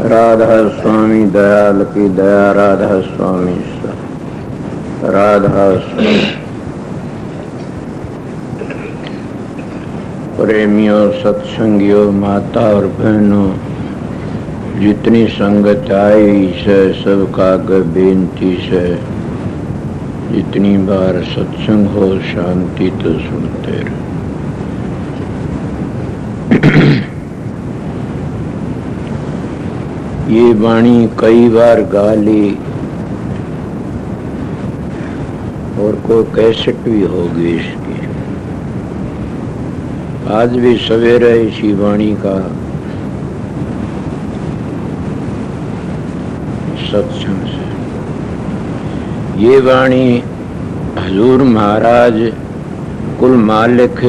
राधा स्वामी दयाल की दया, राधा स्वामी राधा स्वामी। प्रेमियों, सत्संगियों, माता और बहनों, जितनी संगत आई से सबका बेनती से जितनी बार सत्संग हो शांति तो सुनते रहे। ये वाणी कई बार गा ली और कोई कैसेट भी होगी इसकी। आज भी सवेरे इसी वाणी का सत्संग से ये वाणी हजूर महाराज कुल मालिक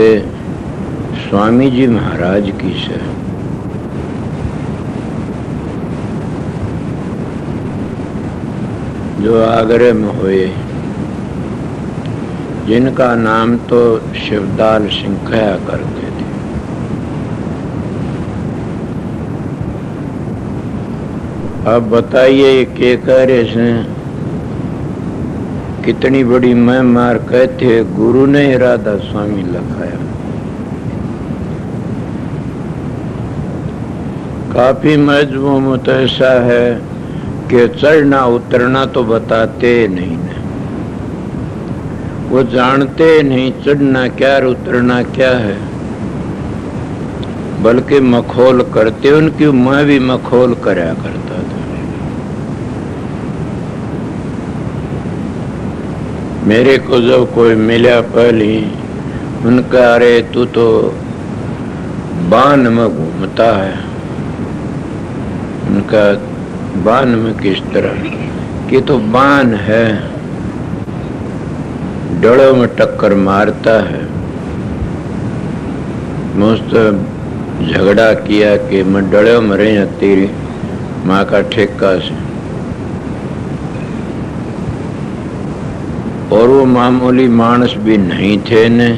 स्वामी जी महाराज की से। जो आगरे में हुए, जिनका नाम तो शिवदाल सिंह कहा करते थे। अब बताइए के कह रहे से कितनी बड़ी मैं मार कहते गुरु ने राधा स्वामी लिखाया। काफी मजमू में तो ऐसा है कि चढ़ना उतरना तो बताते नहीं ना, वो जानते नहीं चढ़ना क्या और उतरना क्या है, बल्कि मखौल करते। उनकी मैं भी मखौल करया करता था। मेरे को जब कोई मिला पहले उनका, अरे तू तो बान में घूमता है। उनका बान में किस तरह कि तो बान है, डड़ों में टक्कर मारता है। मुझसे झगड़ा किया कि मैं डड़ों में रही तेरी माँ का ठेका से। और वो मामूली मानस भी नहीं थे न।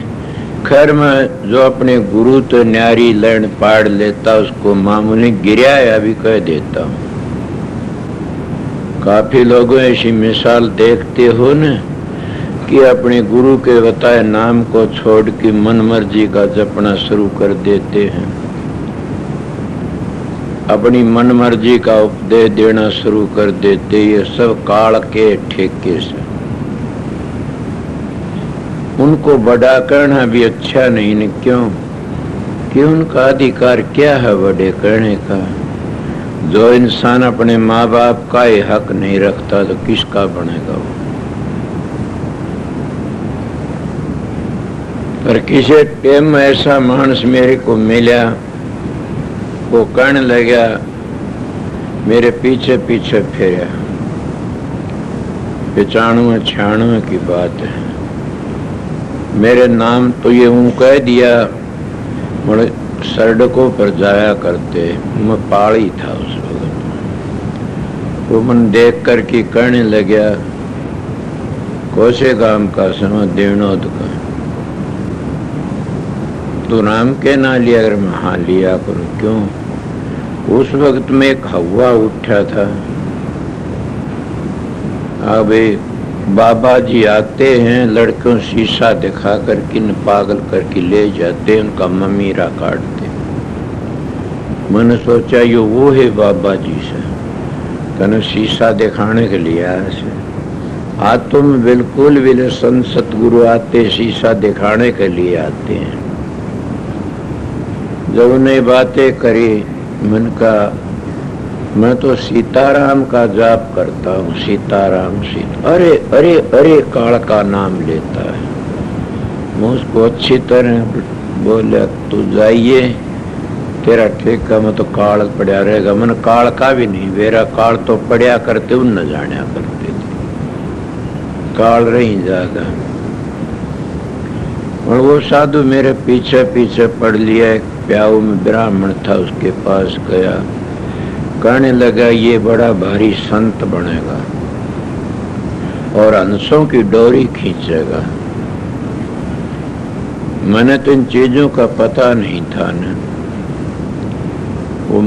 खैर मैं जो अपने गुरु तो न्यारी लड़ पाड़ लेता उसको मामूली गिराया भी कह देता हूँ। काफी लोगों ऐसी मिसाल देखते हो न कि अपने गुरु के बताए नाम को छोड़ के मन मर्जी का जपना शुरू कर देते हैं, अपनी मन मर्जी का उपदेश देना शुरू कर देते। ये सब काल के ठेके से। उनको बड़ा करना भी अच्छा नहीं न, क्यों कि उनका अधिकार क्या है बड़े करने का। जो इंसान अपने माँ बाप का ही हक नहीं रखता तो किसका बनेगा वो। पर किसी टाइम में ऐसा मानस मेरे को मिला, वो कहने लगा, मेरे पीछे पीछे फिरा। 95-96 की बात है। मेरे नाम तो ये ऊँ कह दिया, बड़े सड़कों पर जाया करते। मैं पाड़ी था उस वक्त। वो मन देख कर के कहने लगा, कोसे गांव का समय देवनोद का तो नाम के ना लिया। अगर मैं हाँ लिया करूँ। क्यों? उस वक्त में एक हवा उठा था। अब बाबा जी आते हैं, लड़कों शीशा दिखा कर किन पागल करके ले जाते, उनका ममीरा काटते। मैंने सोचा ये वो है बाबा जी से, कहने शीशा दिखाने के लिए आया से। आज तो मैं बिल्कुल भी संत सतगुरु आते शीशा दिखाने के लिए आते हैं। जब उन्हें बातें करी, मन का मैं तो सीताराम का जाप करता हूँ। सीताराम सीता, अरे अरे अरे काल का नाम लेता है। मैं उसको अच्छी तरह बोला, तू जाइए, तेरा ठेका में तो काल पड़ा रहेगा। मन काल का भी नहीं, मेरा काल तो पड़ा करते उन न जाना करते थे, काल रही जागा। और वो साधु मेरे पीछे पीछे पड़ लिया। एक प्याऊ में ब्राह्मण था, उसके पास गया, कहने लगा ये बड़ा भारी संत बनेगा और हंसों की डोरी खींचेगा। मैंने तो इन चीजों का पता नहीं था न। वो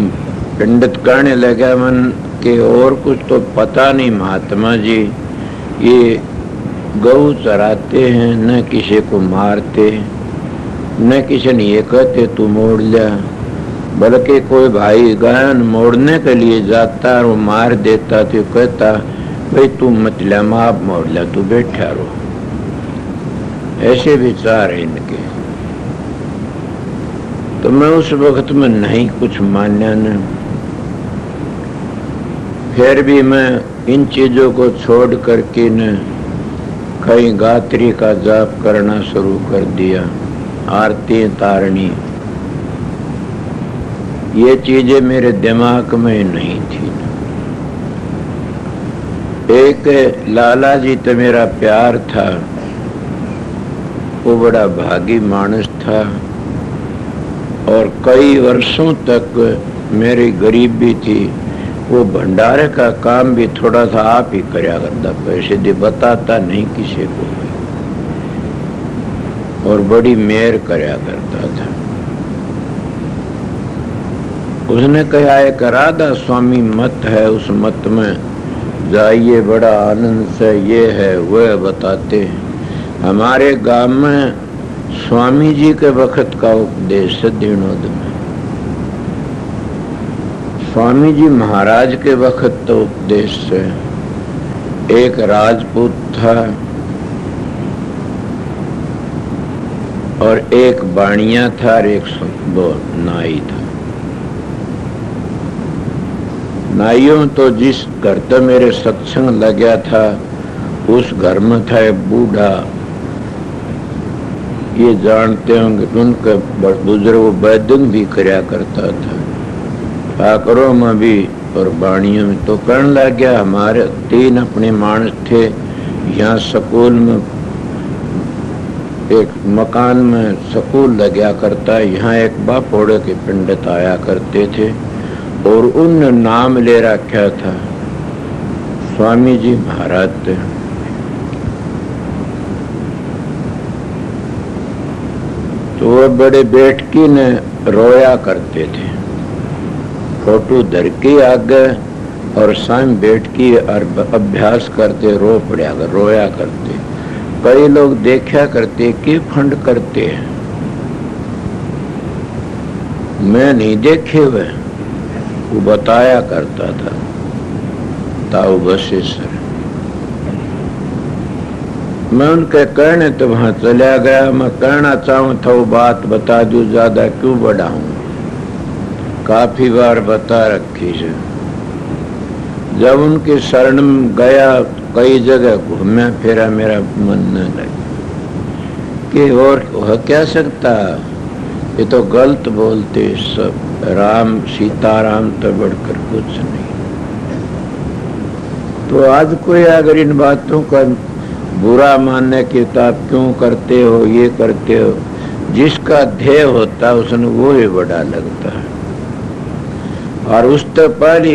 पंडित कहने लगा मन के और कुछ तो पता नहीं महात्मा जी, ये गऊ चराते हैं, न किसी को मारते, न किसी ने ये कहते तू मोड़ लिया, बल्कि कोई भाई गायन मोड़ने के लिए जाता और वो मार देता तो कहता भाई तू मत लिया, माप मोड़ लिया, तू बैठा रहो। ऐसे विचार है इनके। तो मैं उस वक्त में नहीं कुछ मान्या न, फिर भी मैं इन चीजों को छोड़ करके न कहीं गायत्री का जाप करना शुरू कर दिया, आरती तारणी, ये चीजें मेरे दिमाग में नहीं थी। एक लाला जी तो मेरा प्यार था, वो बड़ा भागी मानस था और कई वर्षों तक मेरी गरीबी थी। वो भंडारे का काम भी थोड़ा सा आप ही करया करता, पैसे दे बताता नहीं किसी को, और बड़ी मेहर करया करता था। उसने कहा एक राधा स्वामी मत है, उस मत में जाइए, बड़ा आनंद से ये है वह बताते हैं। हमारे गांव में स्वामी जी के वक्त का उपदेश है दिनोद में, स्वामी जी महाराज के वक्त तो उपदेश है। एक राजपूत था और एक बाणिया था और एक नाई था। नाइयों तो जिस घर तो मेरे सत्संग लग गया था उस घर में था एक बूढ़ा, ये जानते होंगे, उनका बुजुर्ग वैद्य भी करया करता था, ठाकरों में भी और बाणियों में। तो कहने लग गया हमारे 3 अपने मानस थे, यहाँ स्कूल में एक मकान में स्कूल लगा करता, यहाँ एक बापोड़े के पंडित आया करते थे और उन नाम ले रखा था स्वामी जी महाराज। तो वो बड़े बैठकी ने रोया करते थे, फोटो धर के आगे और शाम बैठ के अभ्यास करते, रो पड़ा रोया करते। कई लोग देखा करते कि फंड करते हैं, मैं नहीं देखे हुए, वो बताया करता था ताऊ बसेसर। मैं उनके कहने तो वहां चला गया। मैं कहना चाहूं था वो बात बता दूं, ज्यादा क्यों बढ़ाऊं, काफी बार बता रखी है। जब उनके शरण में गया, कई जगह घूमया फिरा, मेरा मन न लगा कि और हो क्या सकता, ये तो गलत बोलते सब, राम सीताराम तो बढ़कर कुछ नहीं। तो आज कोई अगर इन बातों का बुरा मानने की तो आप क्यों करते हो, ये करते हो, जिसका ध्येय होता उसने वो ही बड़ा लगता है। और उस तो पहले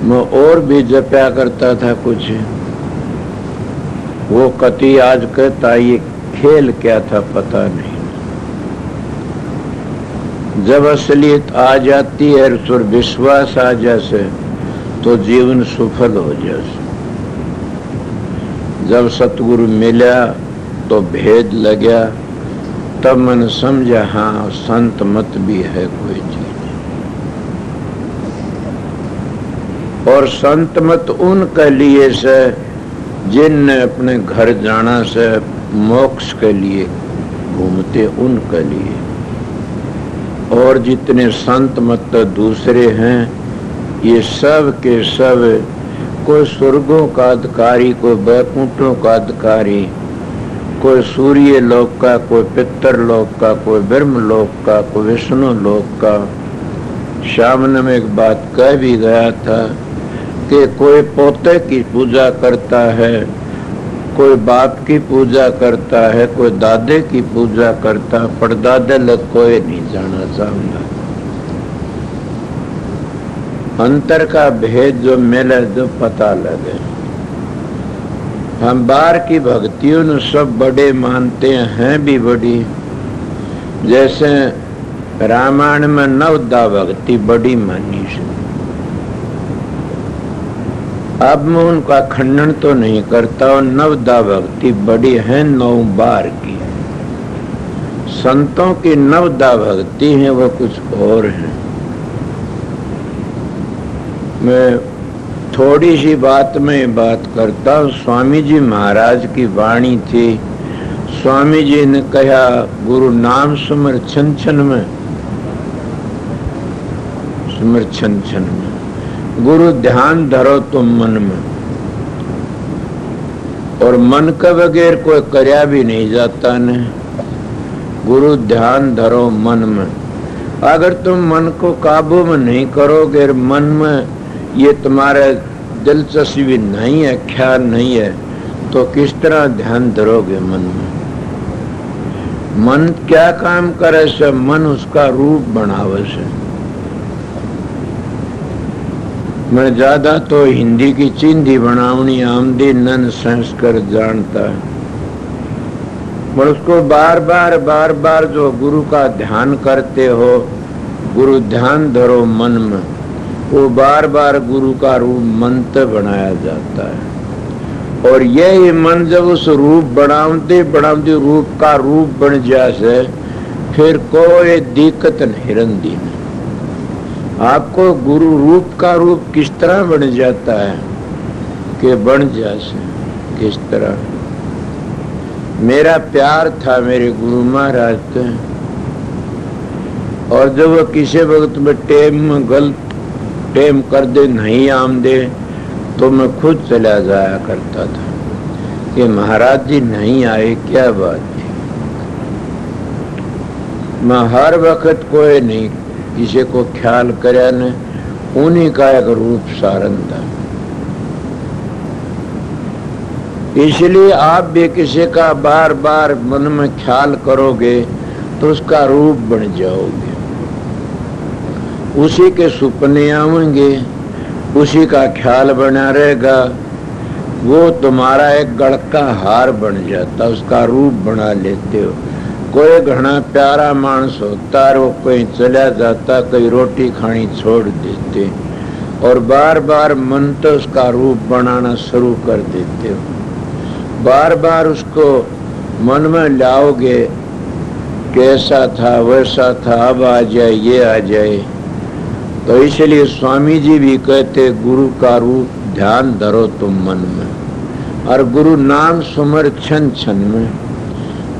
मैं और भी जपया करता था कुछ, वो कति आज कहता ये खेल क्या था पता नहीं। जब असलियत आ जाती है और विश्वास आ जैसे तो जीवन सफल हो जैसे। जब सतगुरु मिला तो भेद लगा, तब मैंने समझा हाँ संत मत भी है कोई चीज। और संत मत उनके लिए से जिनने अपने घर जाना से मोक्ष के लिए घूमते, उनके लिए। और जितने संत मत दूसरे हैं ये सब के सब कोई स्वर्गों का अधिकारी, कोई वैकुंठों का अधिकारी, कोई सूर्य लोक का, कोई पितर लोक का, कोई ब्रह्म लोक का, कोई विष्णु लोक का। सामने में एक बात कह भी गया था कि कोई पोते की पूजा करता है, कोई बाप की पूजा करता है, कोई दादे की पूजा करता, परदादे लग कोई नहीं जाना चाहता। अंतर का भेद जो मिले, जो पता लगे। हम बाहर की भक्तियों ने सब बड़े मानते हैं भी बड़ी, जैसे रामायण में नवदा भक्ति बड़ी मानी से। अब मैं उनका खंडन तो नहीं करता, और नवदा भक्ति बड़ी है 9 बार की। संतों की नवदा भक्ति है वो कुछ और है। मैं थोड़ी सी बात में बात करता हूँ। स्वामी जी महाराज की वाणी थी। स्वामी जी ने कहा गुरु नाम सुमर छन छन में, सुमर छन छन में, गुरु ध्यान धरो तुम मन में। और मन के बगैर कोई कर्या भी नहीं जाता ने। गुरु ध्यान धरो मन में। अगर तुम मन को काबू में नहीं करोगे, मन में ये तुम्हारे दिलचस्पी नहीं है, ख्याल नहीं है, तो किस तरह ध्यान धरोगे मन में? मन क्या काम करे से? मन उसका रूप बनावे से। मैं ज्यादा तो हिंदी की चिंधी बनावनी आमदी नन संस्कृत जानता है, पर उसको बार बार जो गुरु का ध्यान करते हो, गुरु ध्यान धरो मन में, वो बार बार गुरु का रूप मंत्र बनाया जाता है। और यही मन जब उस रूप बनाते बनाते रूप का रूप बन जाए, फिर कोई दिक्कत नहीं रहती। आपको गुरु रूप का रूप किस तरह बन जाता है कि बन जाए किस तरह? मेरा प्यार था मेरे गुरु महाराज से, और जब वो किसी वक्त में टेम कर दे, नहीं आम दे, तो मैं खुद चला जाया करता था कि महाराज जी नहीं आए, क्या बात है। मैं हर वक्त कोई नहीं किसी को ख्याल करे न, उन्हीं का एक रूप सारन था। इसलिए आप भी किसी का बार बार मन में ख्याल करोगे तो उसका रूप बन जाओगे, उसी के सुपने आवेंगे, उसी का ख्याल बना रहेगा। वो तुम्हारा एक गढ़ का हार बन जाता, उसका रूप बना लेते हो। कोई घना प्यारा मानस होता है, वो कहीं चला जाता, कहीं रोटी खानी छोड़ देते, और बार बार मन तो उसका रूप बनाना शुरू कर देते हो। बार बार उसको मन में लाओगे, कैसा था वैसा था, अब आ जाए ये आ जाए। तो इसलिए स्वामी जी भी कहते गुरु का रूप ध्यान धरो तुम मन में, और गुरु नाम सुमर छन छन में।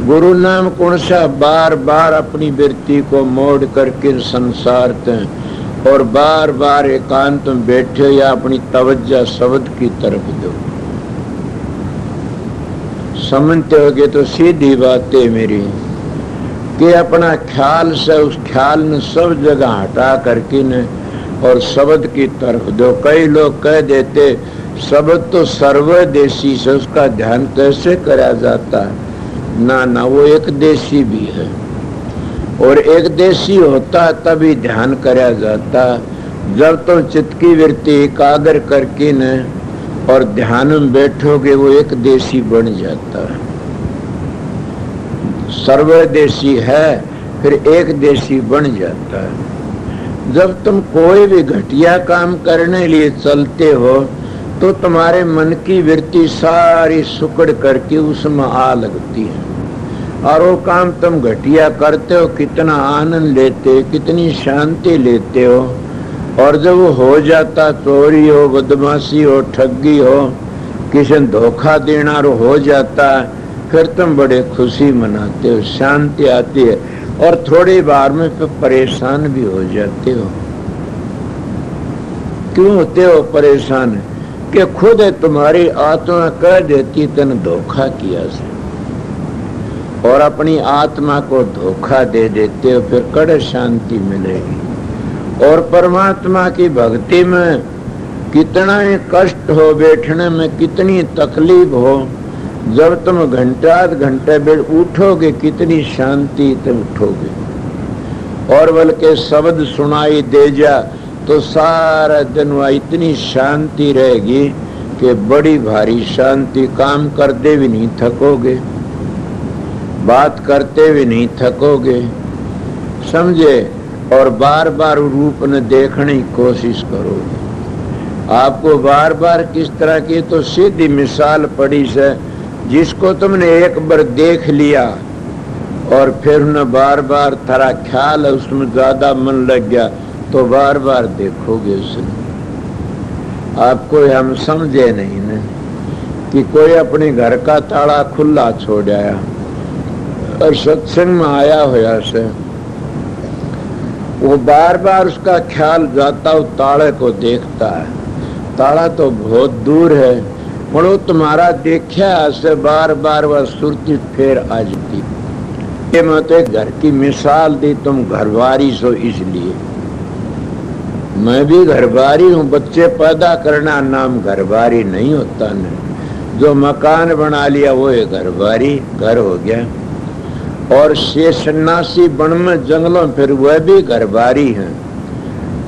गुरु नाम कौन सा? बार बार अपनी वृत्ति को मोड़ करके संसार तक, और बार बार एकांत में बैठे या अपनी तवज्जो शब्द की तरफ दो। समझते होगे तो सीधी बात है मेरी कि अपना ख्याल से उस ख्याल ने सब जगह हटा करके न, और शब्द की तरफ दो। कई लोग कह देते शब्द तो सर्वदेशी से, उसका ध्यान कैसे करा जाता है? ना ना, वो एक देशी भी है, और एक देशी होता तभी ध्यान करा जाता। जब तुम चित्त की वृत्ति एकाग्र करके न और ध्यान में बैठोगे, वो एक देशी बन जाता है। सर्वदेशी है फिर एक देशी बन जाता है। जब तुम कोई भी घटिया काम करने लिए चलते हो, तो तुम्हारे मन की वृत्ति सारी सुकड़ करके उसमें आ लगती है, और वो काम तुम घटिया करते हो, कितना आनंद लेते हो, कितनी शांति लेते हो। और जब वो हो जाता, चोरी हो, बदमाशी हो, ठगी हो, किसी ने धोखा देना हो जाता, फिर तुम बड़े खुशी मनाते हो, शांति आती है, और थोड़ी बार में फिर परेशान भी हो जाते हो। क्यों होते हो परेशान? कि खुद है तुम्हारी आत्मा कह देती तने धोखा किया से, और अपनी आत्मा को धोखा दे देते हो, फिर कड़े शांति मिलेगी। और परमात्मा की भक्ति में कितना ही कष्ट हो, बैठने में कितनी तकलीफ हो, जब तुम घंटा आध घंटे बैठ उठोगे, कितनी शांति तुम उठोगे। और बल्कि शब्द सुनाई दे जा तो सारा दिन वह इतनी शांति रहेगी कि बड़ी भारी शांति। काम करते भी नहीं थकोगे, बात करते भी नहीं थकोगे, समझे, और बार बार रूप न देखने की कोशिश करो। आपको बार बार किस तरह की, तो सीधी मिसाल पड़ी से, जिसको तुमने एक बार देख लिया और फिर न बार बार थारा ख्याल है उसमें ज्यादा मन लग गया, तो बार बार देखोगे उसने। आपको हम समझे नहीं न कि कोई अपने घर का ताला खुला छोड़ आया और सत्संग में आया होया से, वो बार बार उसका ख्याल जाता हो ताले को देखता है। ताला तो बहुत दूर है, मरो तुम्हारा देखा से बार बार वह सुरती फेर आ जाती। ये मैं तो एक घर की मिसाल दी, तुम घरवारी सो इसलिए। मैं भी घरवारी हूँ, बच्चे पैदा करना नाम घरवारी नहीं होता न। जो मकान बना लिया वो है घरवारी, घर हो गया। और ये सन्यासी वन में जंगलों फिर वह भी घरवारी हैं।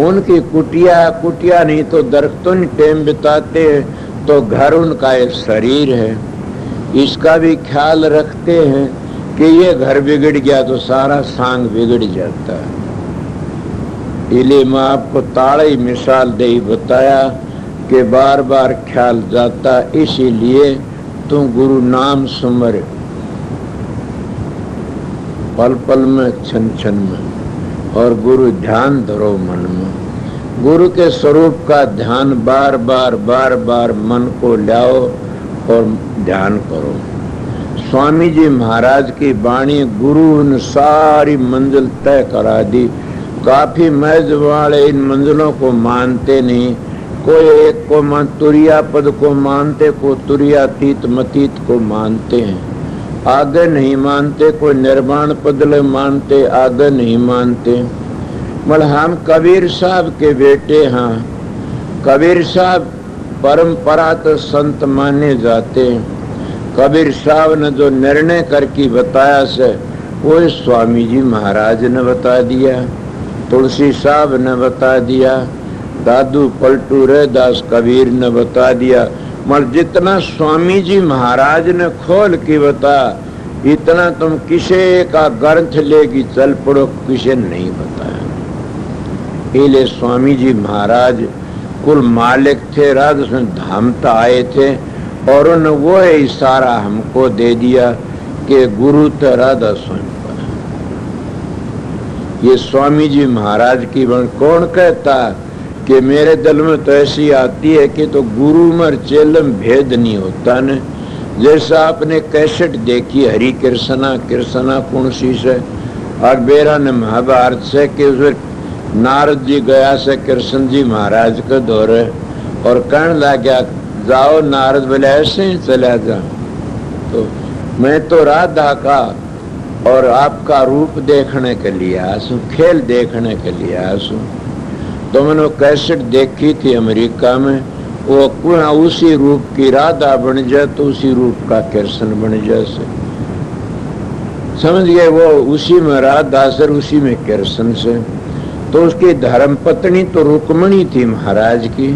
उनकी कुटिया नहीं तो दरख्तों में टाइम बिताते हैं, तो घर उनका एक शरीर है। इसका भी ख्याल रखते हैं कि ये घर बिगड़ गया तो सारा सांग बिगड़ जाता है। इसलिए मैं आपको ताड़ी मिसाल दे बताया कि बार बार ख्याल जाता, इसीलिए तुम गुरु नाम सुमर पल पल में, क्षण क्षण में, और गुरु ध्यान धरो मन में। गुरु के स्वरूप का ध्यान बार बार मन को लाओ और ध्यान करो। स्वामी जी महाराज की वाणी, गुरु ने सारी मंजिल तय करा दी। काफी मैज वाले इन मंजिलों को मानते नहीं। कोई एक को तुरिया पद को मानते, को तुरियातीत मतीत को मानते हैं, आगे नहीं मानते। कोई निर्वाण पदले मानते, आगे नहीं मानते। मतलब हम कबीर साहब के बेटे हैं। कबीर साहब परंपरा तो संत माने जाते हैं। कबीर साहब ने जो निर्णय करके बताया से, वो स्वामी जी महाराज ने बता दिया, तुलसी साहब ने बता दिया, दादू पलटू रैदास कबीर ने बता दिया। मगर जितना स्वामी जी महाराज ने खोल के बता, इतना तुम किसे का ग्रंथ लेगी चल पड़ो, किसे नहीं बताया। इसलिए स्वामी जी महाराज कुल मालिक थे, राजस्थान धाम तो आए थे, और उन्होंने वो इशारा हमको दे दिया कि गुरु तो राधा स्वयं पर। ये स्वामी जी महाराज की बन कौन कहता कि मेरे दिल में तो ऐसी आती है कि तो गुरु मर चेलम भेद नहीं होता न। जैसा आपने कैसेट देखी हरि कृष्णा कुणसी से, और बेरा ने महाभारत से कि उस नारद जी गया से कृष्ण जी महाराज के दौरे, और कहने लगा जाओ नारद, बोले ऐसे ही चला जा। तो मैं तो राधा का और आपका रूप देखने के लिए आसू, खेल देखने के लिए आसू। तो मैंने कैसेट देखी थी अमेरिका में, वो उसी रूप की राधा बन जाए तो उसी रूप का कृष्ण बन जाए से, समझ गए। वो उसी में राधा से, उसी में कृष्ण से। तो उसकी धर्मपत्नी तो रुक्मणी थी महाराज की,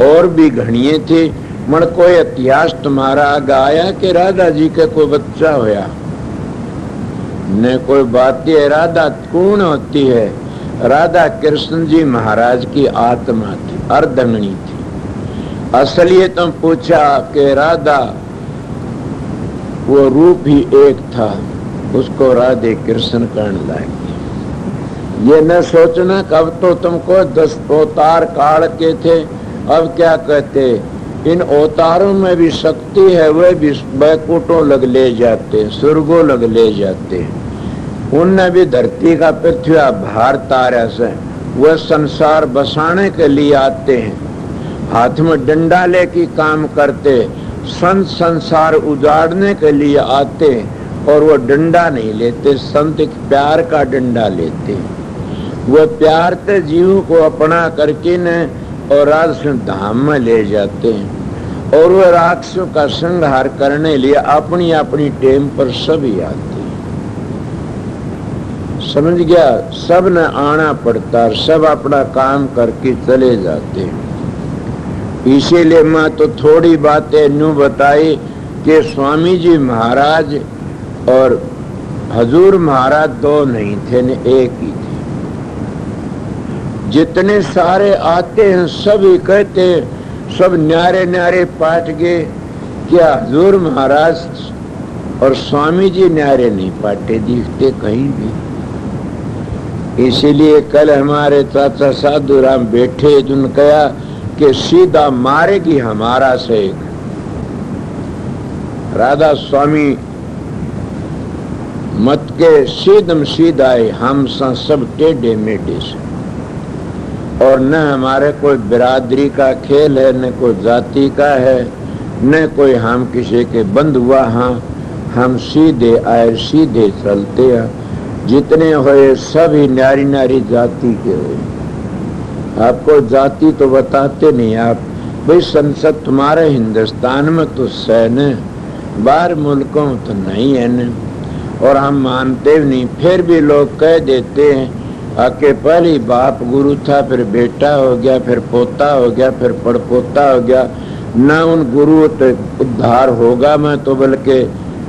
और भी घड़िए थी। मन कोई इतिहास तुम्हारा गाया कि राधा जी के कोई बच्चा होया न, कोई बात है। राधा कौन होती है? राधा कृष्ण जी महाराज की आत्मा थी, अर्धंगनी थी। असलियत तुम पूछा कि राधा वो रूप ही एक था, उसको राधे कृष्ण कहने लगी। ये न सोचना कब तो तुमको 10 अवतार काल के थे, अब क्या कहते, इन अवतारों में भी शक्ति है, वे भी बैकुंठों लग ले जाते, स्वर्गों लग ले जाते। उनने भी धरती का पृथ्वी भार तारा से वह संसार बसाने के लिए आते हैं, हाथ में डंडा लेके काम करते। संत संसार उजाड़ने के लिए आते, और वो डंडा नहीं लेते, संत प्यार का डंडा लेते। वह प्यार ते जीव को अपना करके न और राजस्थान धाम में ले जाते हैं, और वह राक्षसों का संहार करने लिए अपनी अपनी टेम पर सभी आते। समझ गया? सब ने आना पड़ता, सब अपना काम करके चले जाते। इसीलिए मैं तो थोड़ी बातें न्यू बताई कि स्वामी जी महाराज और हजूर महाराज दो नहीं थे न एक ही थे। जितने सारे आते हैं सभी कहते हैं, सब न्यारे न्यारे पाट गए। क्या हजूर महाराज और स्वामी जी न्यारे नहीं पाटे दिखते कहीं भी? इसीलिए कल हमारे चाचा साधु राम बैठे, उन्होंने कहा कि सीधा मारेगी हमारा से राधा स्वामी मत के सीधम सीधा है, हम सब टेढ़े मेढ़े से। और न हमारे कोई बिरादरी का खेल है, न कोई जाति का है, न कोई हम किसी के बंद हुआ। हाँ, हम सीधे आए सीधे चलते हैं। जितने हुए सभी न्यारी न्यारी जाति के हुए। आपको जाति तो बताते नहीं आप, भाई संसद तुम्हारे हिंदुस्तान में तो सैन है, बाहर मुल्कों में तो नहीं है न। और हम मानते नहीं, फिर भी लोग कह देते हैं आके पहले बाप गुरु था, फिर बेटा हो गया, फिर पोता हो गया, फिर पड़पोता हो गया। न उन गुरु तो उद्धार होगा। मैं तो बल्कि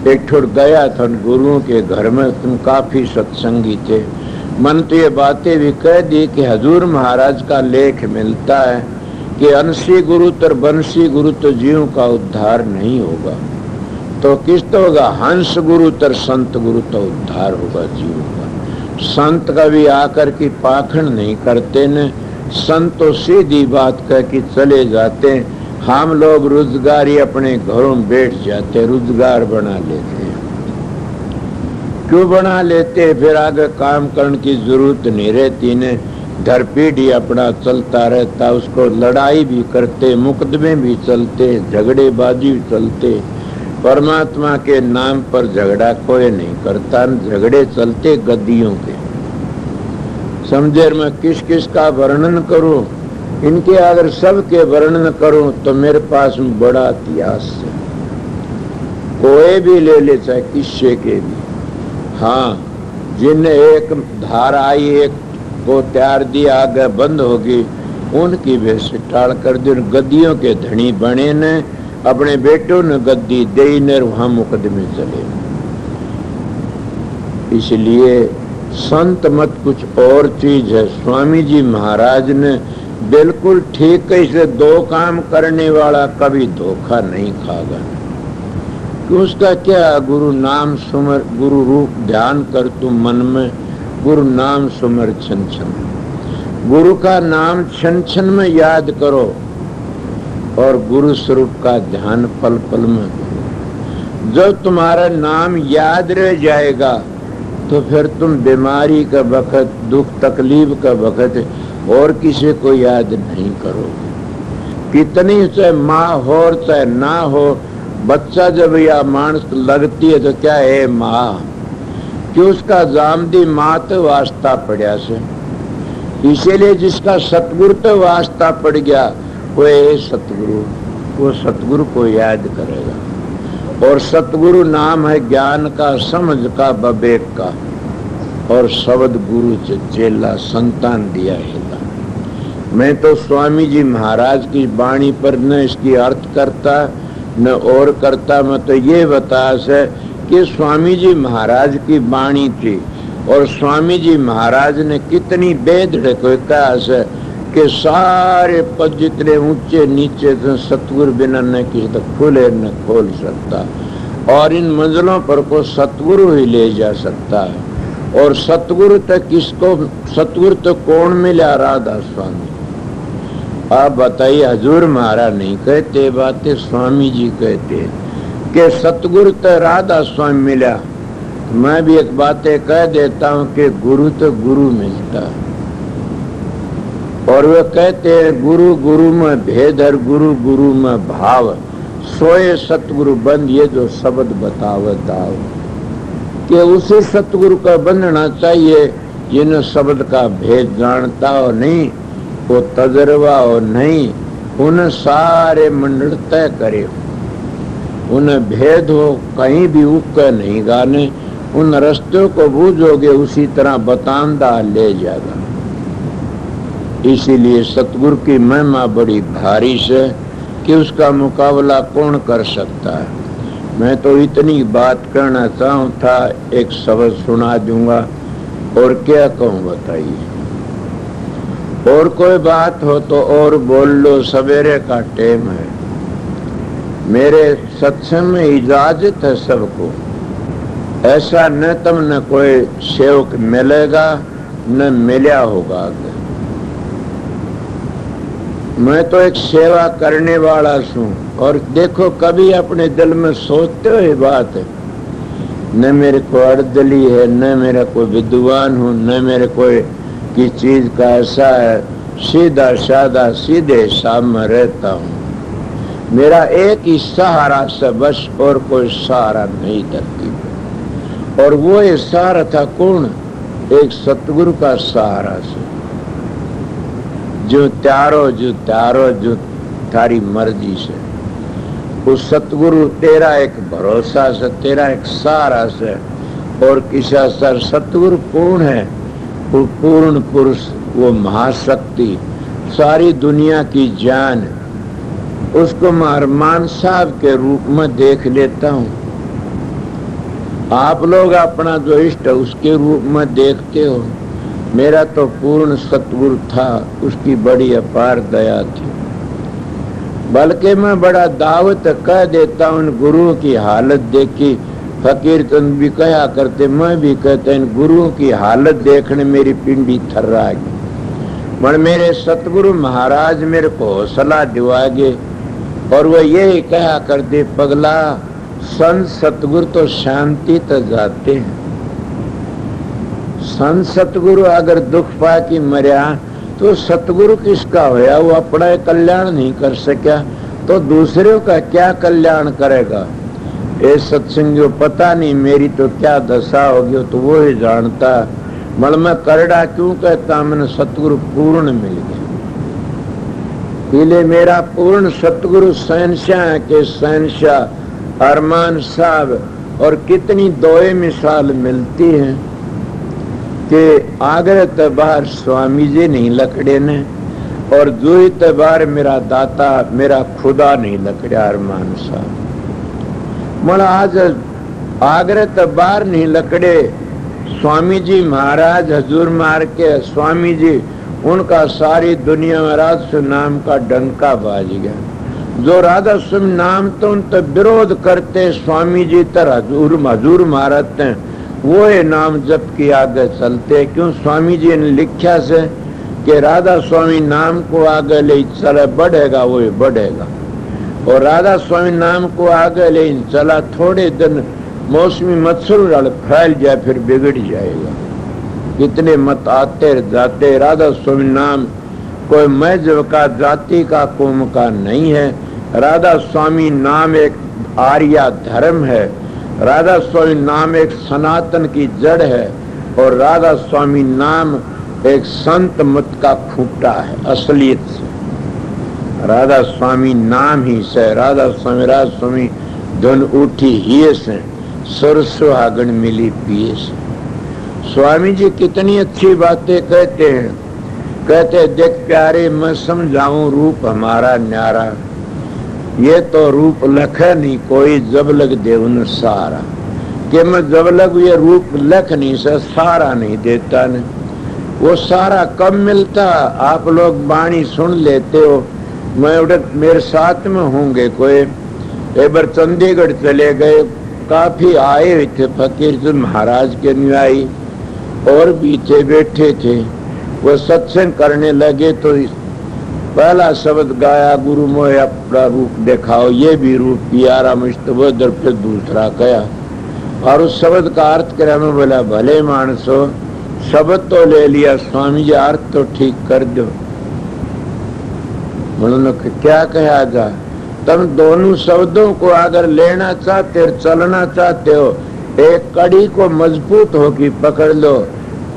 एक ठुर गया था उन गुरुओं के घर में, तुम काफी सत्संगी थे। मन तो ये बातें भी कह दी कि हजूर महाराज का लेख मिलता है कि अंशी गुरु तर बंशी गुरु तो जीव का उद्धार नहीं होगा। तो किस तो होगा? हंस गुरु तर संत गुरु तो उद्धार होगा जीव का। संत कभी आकर की पाखंड नहीं करते न, संत तो सीधी बात कह के चले जाते हैं। हम लोग रोजगारी अपने घरों में बैठ जाते, रोजगार बना लेते हैं। क्यों बना लेते हैं? फिर आगे काम करने की जरूरत नहीं रहती ने, धर पीढ़ी अपना चलता रहता, उसको लड़ाई भी करते, मुकदमे भी चलते, झगड़ेबाजी भी चलते। परमात्मा के नाम पर झगड़ा कोई नहीं करता, झगड़े चलते गद्दियों के। समझे मैं किस किस का वर्णन करूं? इनके अगर सबके वर्णन करूं तो मेरे पास में बड़ा इतिहास है। कोई भी ले ले, चाहे किस्से के भी। हाँ, जिन्हें एक धार आई, एक को त्यार दिया, आगे बंद होगी, उनकी बेस टाल कर दी। गद्दियों के धनी बने ने, अपने बेटों ने गद्दी दे ने, वहां मुकदमे चले। इसलिए संत मत कुछ और चीज है। स्वामी जी महाराज ने बिल्कुल ठीक है, इसे दो काम करने वाला कभी धोखा नहीं खागा। कि उसका क्या? गुरु नाम सुमर, गुरु रूप ध्यान कर तुम मन में, गुरु नाम सुमर छन छन। गुरु का नाम छन छन में याद करो और गुरु स्वरूप का ध्यान पल पल में करो। जब तुम्हारा नाम याद रह जाएगा तो फिर तुम बीमारी का वक्त, दुख तकलीफ का वक्त और किसी को याद नहीं करोगे। कितनी चाहे माँ हो और चाहे ना हो, बच्चा जब या मानस लगती है तो क्या है माँ, कि उसका जामदी माँ तो वास्ता पड़ा से। इसीलिए जिसका सतगुरु तो वास्ता पड़ गया वो है सतगुरु, वो सतगुरु को याद करेगा। और सतगुरु नाम है ज्ञान का, समझ का, विवेक का। और शब्द गुरु चेला संतान दिया है। मैं तो स्वामी जी महाराज की वाणी पर न इसकी अर्थ करता न और करता। मैं तो ये बता से कि स्वामी जी महाराज की वाणी थी और स्वामी जी महाराज ने कितनी वेद को कहा से कि सारे पद जितने ऊंचे नीचे थे सतगुरु बिना न किसी तक खुले न खोल सकता। और इन मंजिलों पर को सतगुरु ही ले जा सकता है। और सतगुरु तक किसको? सतगुरु तो कौन मिला? राधा स्वामी। आप बताइए, हजूर महाराज नहीं कहते बातें, स्वामी जी कहते हैं कि सतगुरु तो राधा स्वामी मिला। मैं भी एक बातें कह देता हूं कि गुरु तो गुरु मिलता है। और वे कहते हैं गुरु गुरु में भेद है, गुरु गुरु में भाव। सोए सतगुरु बंद, ये जो शब्द बतावत आओ कि उसी सतगुरु का बंधना चाहिए जिन्हें शब्द का भेद जानता हो नहीं, वो तजर्बा हो नहीं, उन्हें सारे मंडल तय करे, उन्हें भेद हो कहीं भी उग नहीं गाने। उन रस्तों को बूझोगे उसी तरह बतांदा ले जाएगा। इसीलिए सतगुरु की महिमा बड़ी भारी से कि उसका मुकाबला कौन कर सकता है। मैं तो इतनी बात करना चाहूँ था, एक शब्द सुना दूंगा और क्या कहूँ बताइए। और कोई बात हो तो और बोल लो, सवेरे का टाइम है। मेरे सत्संग में इजाजत है सबको, ऐसा न तुमने कोई सेवक मिलेगा न मिला होगा। मैं तो एक सेवा करने वाला हूँ। और देखो, कभी अपने दिल में सोचते हो ये बात है, न मेरे को अर्दली है, न मेरा कोई विद्वान हूँ, न मेरे कोई की चीज का ऐसा है, सीधा साधा सीधे हिसाब में रहता हूँ। मेरा एक ही सहारा से बस, और कोई सहारा नहीं धरती पे। और वो ये सहारा था कौन? एक सतगुरु का सहारा से, जो थारी मर्जी से। उस सतगुरु तेरा एक भरोसा से, तेरा एक सहारा से। और किसा सर सतगुरु कौन है? वो पूर्ण पुरुष, वो महाशक्ति, सारी दुनिया की जान। उसको मैं अरमान साहब के रूप में देख लेता हूँ। आप लोग अपना जो इष्ट है उसके रूप में देखते हो। मेरा तो पूर्ण सतगुरु था, उसकी बड़ी अपार दया थी। बल्कि मैं बड़ा दावत कह देता हूँ, उन गुरुओं की हालत देखी। फकीर चंद भी कहा करते, मैं भी कहता, इन गुरुओं की हालत देखने मेरी पिंडी थर्रा गई। पर मेरे सतगुरु महाराज मेरे को हौसला दिवागे, और वह यही कहा करते, पगला संत सतगुरु तो शांति तक जाते हैं। संत सतगुरु अगर दुख पा की मरिया तो सतगुरु किसका होया? वो अपना कल्याण नहीं कर सका तो दूसरों का क्या कल्याण करेगा? ये सत्संगियों, पता नहीं मेरी तो क्या दशा होगी, तो वो ही जानता। मल में करड़ा क्यों कहता? मैंने सतगुरु पूर्ण मिल गया। पीले मेरा पूर्ण सतगुरु शहनशाह के शहनशाह अरमान साहब। और कितनी दोए मिसाल मिलती हैं कि आगरे तबार स्वामी जी नहीं लकड़े ने, और जुई तबार मेरा दाता मेरा खुदा नहीं लकड़े अरमान साहब। मन आज आगरे तबार नहीं लकड़े, स्वामी जी महाराज हजूर मार के स्वामी जी, उनका सारी दुनिया में राधा नाम का डंका बाज गया। जो राधा स्वामी नाम तो उन तो विरोध करते, स्वामी जी तर हजूर मारते हैं, वो ये नाम जप के आगे चलते। क्यों? स्वामी जी ने लिखा से कि राधा स्वामी नाम को आगे ले चला बढ़ेगा, वो बढ़ेगा। और राधा स्वामी नाम को आगे ले चला, थोड़े दिन मौसमी मच्छर फैल जाए फिर बिगड़ जाएगा। कितने मत आते जाते। राधा स्वामी नाम कोई मजहब का, जाति का, कौम का नहीं है। राधा स्वामी नाम एक आर्य धर्म है। राधा स्वामी नाम एक सनातन की जड़ है। और राधा स्वामी नाम एक संत मत का खूंटा है असलियत से। राधा स्वामी नाम ही से राधा स्वामी धुन उठी ही से, सुर सुहागन मिली पिए से। स्वामी जी कितनी अच्छी बातें कहते हैं। कहते, देख प्यारे मैं समझाऊं रूप हमारा न्यारा, ये तो रूप लखे नहीं कोई, जब लग देवन सारा। कि मैं जब लग ये रूप लख नहीं से सारा नहीं देता ने। वो सारा कब मिलता? आप लोग बाणी सुन लेते हो। मैं उधर मेरे साथ में होंगे कोई, एक बार चंडीगढ़ चले गए, काफी आए हुए थे फकीर जी महाराज के अनुयायी, और भी थे, बैठे थे। वो सत्संग करने लगे तो पहला शब्द गाया, गुरु मोहे अपना रूप दिखाओ, ये भी रूप प्यारा मुझको। फिर दूसरा कहा, और उस शब्द का अर्थ करे। मैं बोला, भले मानसो शब्द तो ले लिया, स्वामी जी अर्थ तो ठीक कर दो। उन्होंने क्या कहा जा, तुम दोनों शब्दों को अगर लेना चाहते हो, चलना चाहते हो, एक कड़ी को मजबूत होकर पकड़ लो,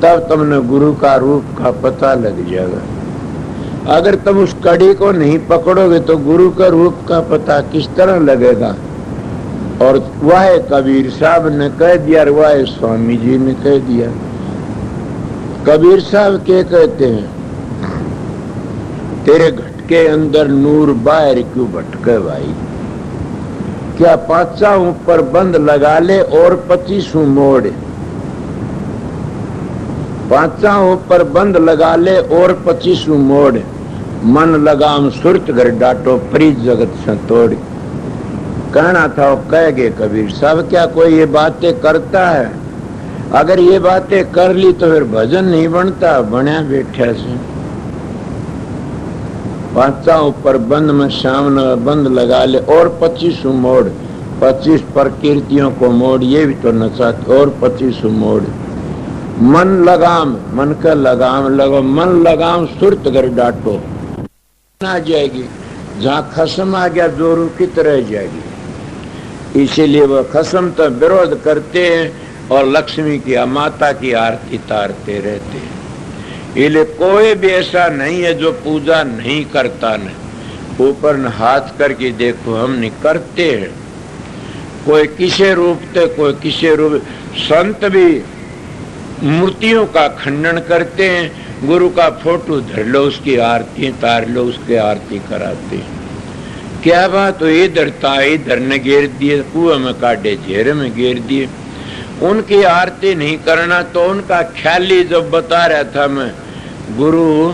तब तुमने गुरु का रूप का पता लग जाएगा। अगर तुम उस कड़ी को नहीं पकड़ोगे तो गुरु का रूप का पता किस तरह लगेगा? और वह कबीर साहब ने कह दिया, वह स्वामी जी ने कह दिया। कबीर साहब क्या कहते हैं? तेरे घट के अंदर नूर बाहर क्यों भटके भाई? क्या 5 ऊपर बंद लगा ले और 25 मोड़, 5 ऊपर बंद लगा ले और 25 मोड़, मन लगाम सुरत घर डाटो प्रीत जगत से तोड़। कहना था वो कह गए कबीर साहब। क्या कोई ये बातें करता है? अगर ये बातें कर ली तो फिर भजन नहीं बनता, बनया बैठा से। 5 ऊपर बंद में सामने बंद लगा ले और 25 मोड़, 25 प्रकृतियों को मोड़, ये भी तो नचाते और 25 मोड़। मन लगाम, मन का लगाम लगो, मन लगाम सुरत घर डाटो आ जाएगी। जहां खसम आ गया जोरू कित रह जाएगी। इसीलिए वह खसम तो विरोध करते हैं और लक्ष्मी की माता की आरती तारते रहते हैं। इसलिए कोई भी ऐसा नहीं है जो पूजा नहीं करता। न ऊपर न हाथ करके देखो, हम नहीं करते हैं। कोई किसे रूप थे, कोई किसे रूप। संत भी मूर्तियों का खंडन करते हैं। गुरु का फोटो धर लो, उसकी आरती तार लो, उसके आरती कराते हैं। क्या बात हो, इधर था इधर ने घेर दिए, कुएं में काटे झेरे में घेर दिए। उनकी आरती नहीं करना तो उनका ख्याली जब बता रहा था मैं, गुरु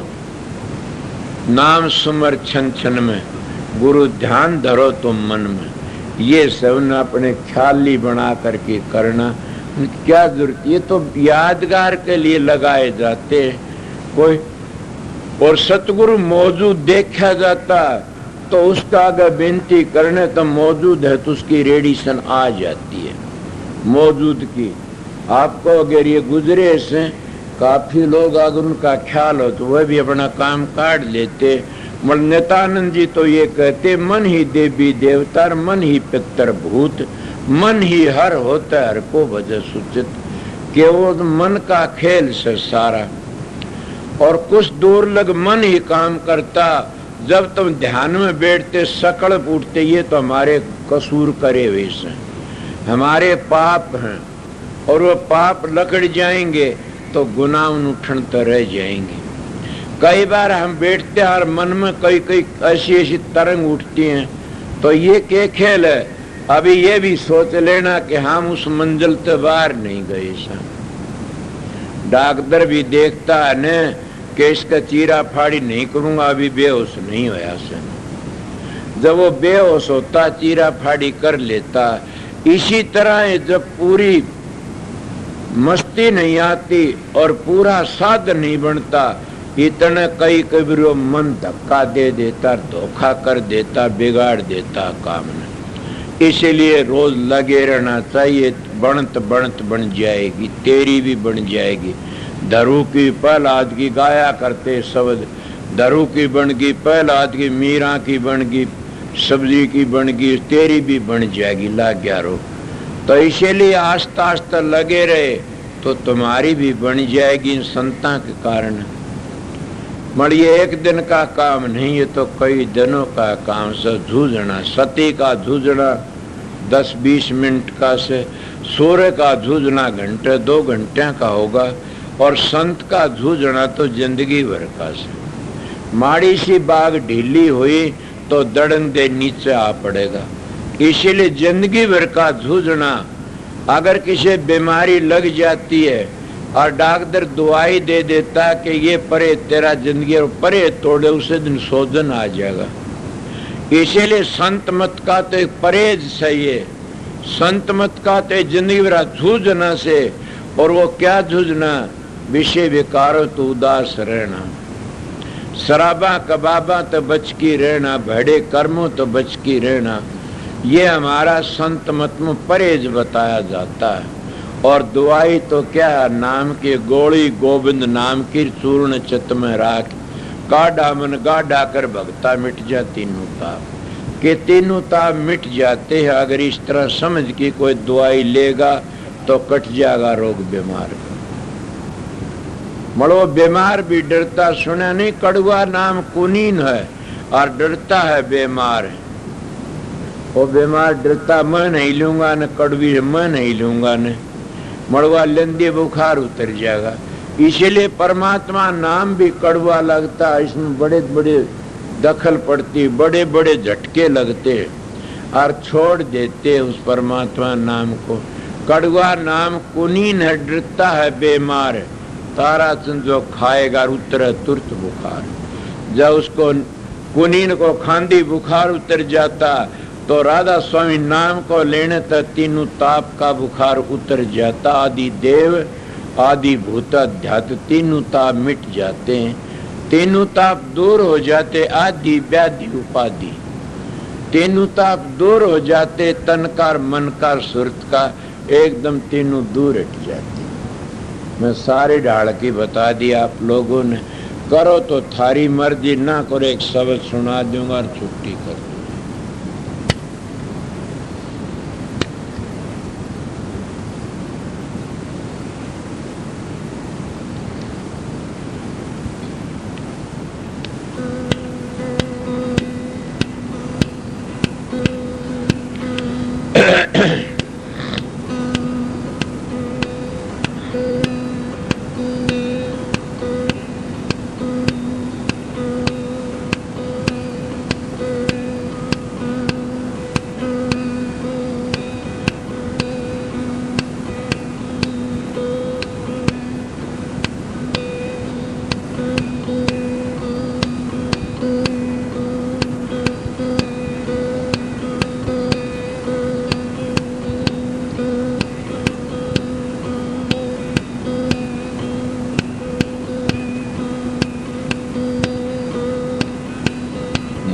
नाम सुमर छन छन में, गुरु ध्यान धरो तुम मन में। ये सब ने अपने ख्याली बना करके करना क्या जरूरत। ये तो यादगार के लिए लगाए जाते हैं। कोई और सतगुरु मौजूद देखा जाता तो उसका अगर बेनती करने तो मौजूद है तो उसकी रेडिएशन आ जाती है मौजूद की। आपको अगर ये गुजरे से काफी लोग अगर उनका ख्याल हो तो वह भी अपना काम काट लेते। नित्यानंद जी तो ये कहते, मन ही देवी देवता, मन ही पितर भूत, मन ही हर होता हर को वजह सूचित। कि वो मन का खेल से सारा और कुछ दूर लग मन ही काम करता। जब तुम ध्यान में बैठते सकड़ उठते, ये तो हमारे कसूर करे हुए हैं, हमारे पाप हैं। और वो पाप लकड़ जाएंगे तो गुनाह उठन तो रह जाएंगे। कई बार हम बैठते हैं और मन में कई कई ऐसी ऐसी तरंग उठती हैं तो ये क्या खेल है। अभी ये भी सोच लेना कि हम उस मंजिल से बाहर नहीं गए। डॉक्टर भी देखता है न कि इसका चीरा फाड़ी नहीं करूंगा, अभी बेहोश नहीं होया से। जब वो बेहोश होता चीरा फाड़ी कर लेता। इसी तरह जब पूरी मस्ती नहीं आती और पूरा साध नहीं बनता, इतने कई कभी वो मन धक्का दे देता, धोखा कर देता, बिगाड़ देता काम ने। इसीलिए रोज लगे रहना चाहिए। बनत बनत बन जाएगी, तेरी भी बन जाएगी। धरू की पहलाद की गाया करते शब्द, धरू की बन गई पहलाद की, मीरा की बन गई, सब्जी की बन गई, तेरी भी बन जाएगी। ला गया रो तो इसीलिए आस्ता आस्ता लगे रहे तो तुम्हारी भी बन जाएगी इन संता के कारण। मगर ये एक दिन का काम नहीं, ये तो कई दिनों का काम से जूझना। सती का जूझना 10-20 मिनट का से, सूर्य का जूझना घंटे 2 घंटे का होगा और संत का जूझना तो जिंदगी भर का से। माड़ी सी बाग ढीली हुई तो दड़न दे नीचे आ पड़ेगा। इसीलिए जिंदगी भर का जूझना। अगर किसी बीमारी लग जाती है और डॉक्टर दवाई दे देता कि ये परे तेरा जिंदगी और परे तोड़े, उसे दिन सोजन आ जाएगा। इसीलिए संत मत का तो एक परहेज सही है। संत मत का तो जिंदगी भरा जूझना से। और वो क्या जूझना, विषय विकारों तो उदास रहना, शराबा कबाबा तो बच की रहना, भड़े कर्मों तो बच की रहना। ये हमारा संत मत में परहेज बताया जाता है। और दुआई तो क्या है, नाम के गोली गोविंद नाम की चूर्ण चित्त में राख, गाढ़ा मन गाढ़ा कर भगता मिट जा तीनों ताप। के तीनों ताप मिट जाते हैं अगर इस तरह समझ के कोई दवाई लेगा तो कट जाएगा रोग बीमार का। मरो बीमार भी डरता सुना नहीं, कड़वा नाम कुनीन है और डरता है बीमार। वो बीमार डरता मैं नहीं लूंगा न, कड़वी मैं नहीं लूंगा न, मड़वा लेंदे बुखार उतर जाएगा। इसीलिए परमात्मा नाम भी कड़वा लगता है, इसमें बड़े बड़े दखल पड़ती, बड़े बड़े झटके लगते। और छोड़ देते उस परमात्मा नाम को। कड़वा नाम कुनीन है, डरता है बीमार, तारा चंद जो खाएगा उतर तुरंत बुखार। जब उसको कुनीन को खांदी बुखार उतर जाता तो राधा स्वामी नाम को लेने तक तीनों ताप का बुखार उतर जाता। आदि देव आदि भूत अध्यात्म तीनों ताप मिट जाते हैं, तीनों ताप दूर हो जाते। आदि व्याधि उपाधि तीनों ताप दूर हो जाते। तनकार मनकार सुरत का एकदम तीनों दूर हट जाते। मैं सारे ढाल की बता दी, आप लोगों ने करो तो थारी मर्जी, ना करो एक शब्द सुना दूंगा और छुट्टी कर दूंगा।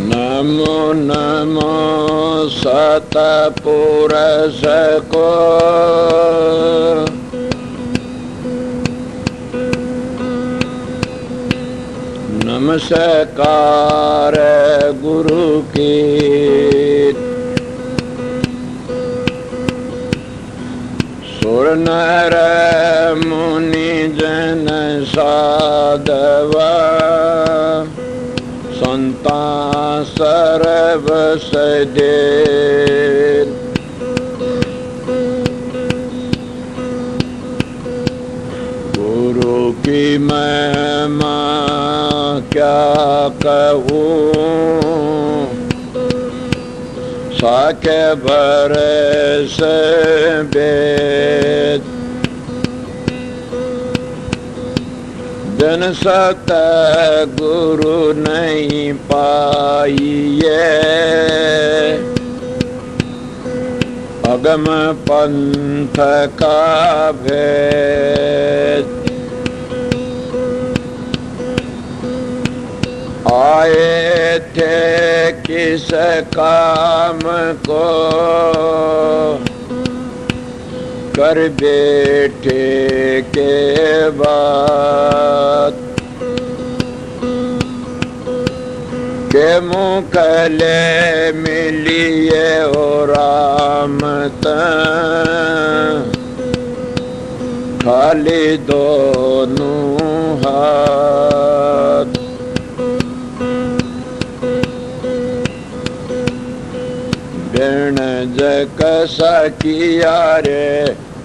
नमो नमो सतपुरुष को, नमस्कार गुरु की। सुर नर मुनि जन साधवा, संता सर्व सदे। गुरु की महिमा क्या कहूँ, साके बरस वेद। जन सत गुरु नहीं पाइए, अगम पंथ का भेद। आए थे किस काम को, कर बैठे के बाद। के मुकले मिलिए ओ राम खाली दोनों हाथ। बिन जग सकिया रे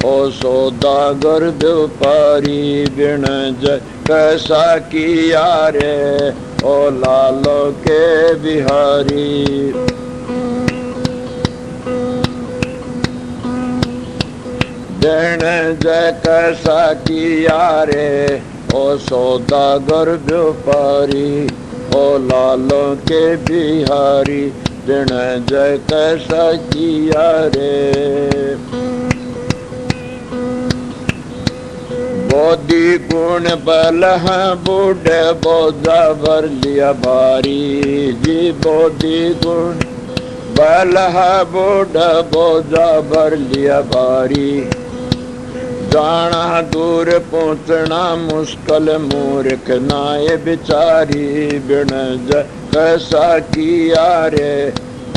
ओ सौदागर व्यापारी। बिन जग सकिया रे ओ लालो के बिहारी। बिन जग सकिया रे ओ सौदागर व्यापारी। ओ लालो के बिहारी। बिन जग सकिया रे। बोधि गुण बल बूढ़े बोझा भर लिया भारी जी। बोधि गुण बल बूढ़ा बोझा भर लिया भारी। जाना दूर पहुँचना मुश्किल मूर्ख नाये बिचारी। बिन जग सकिया रे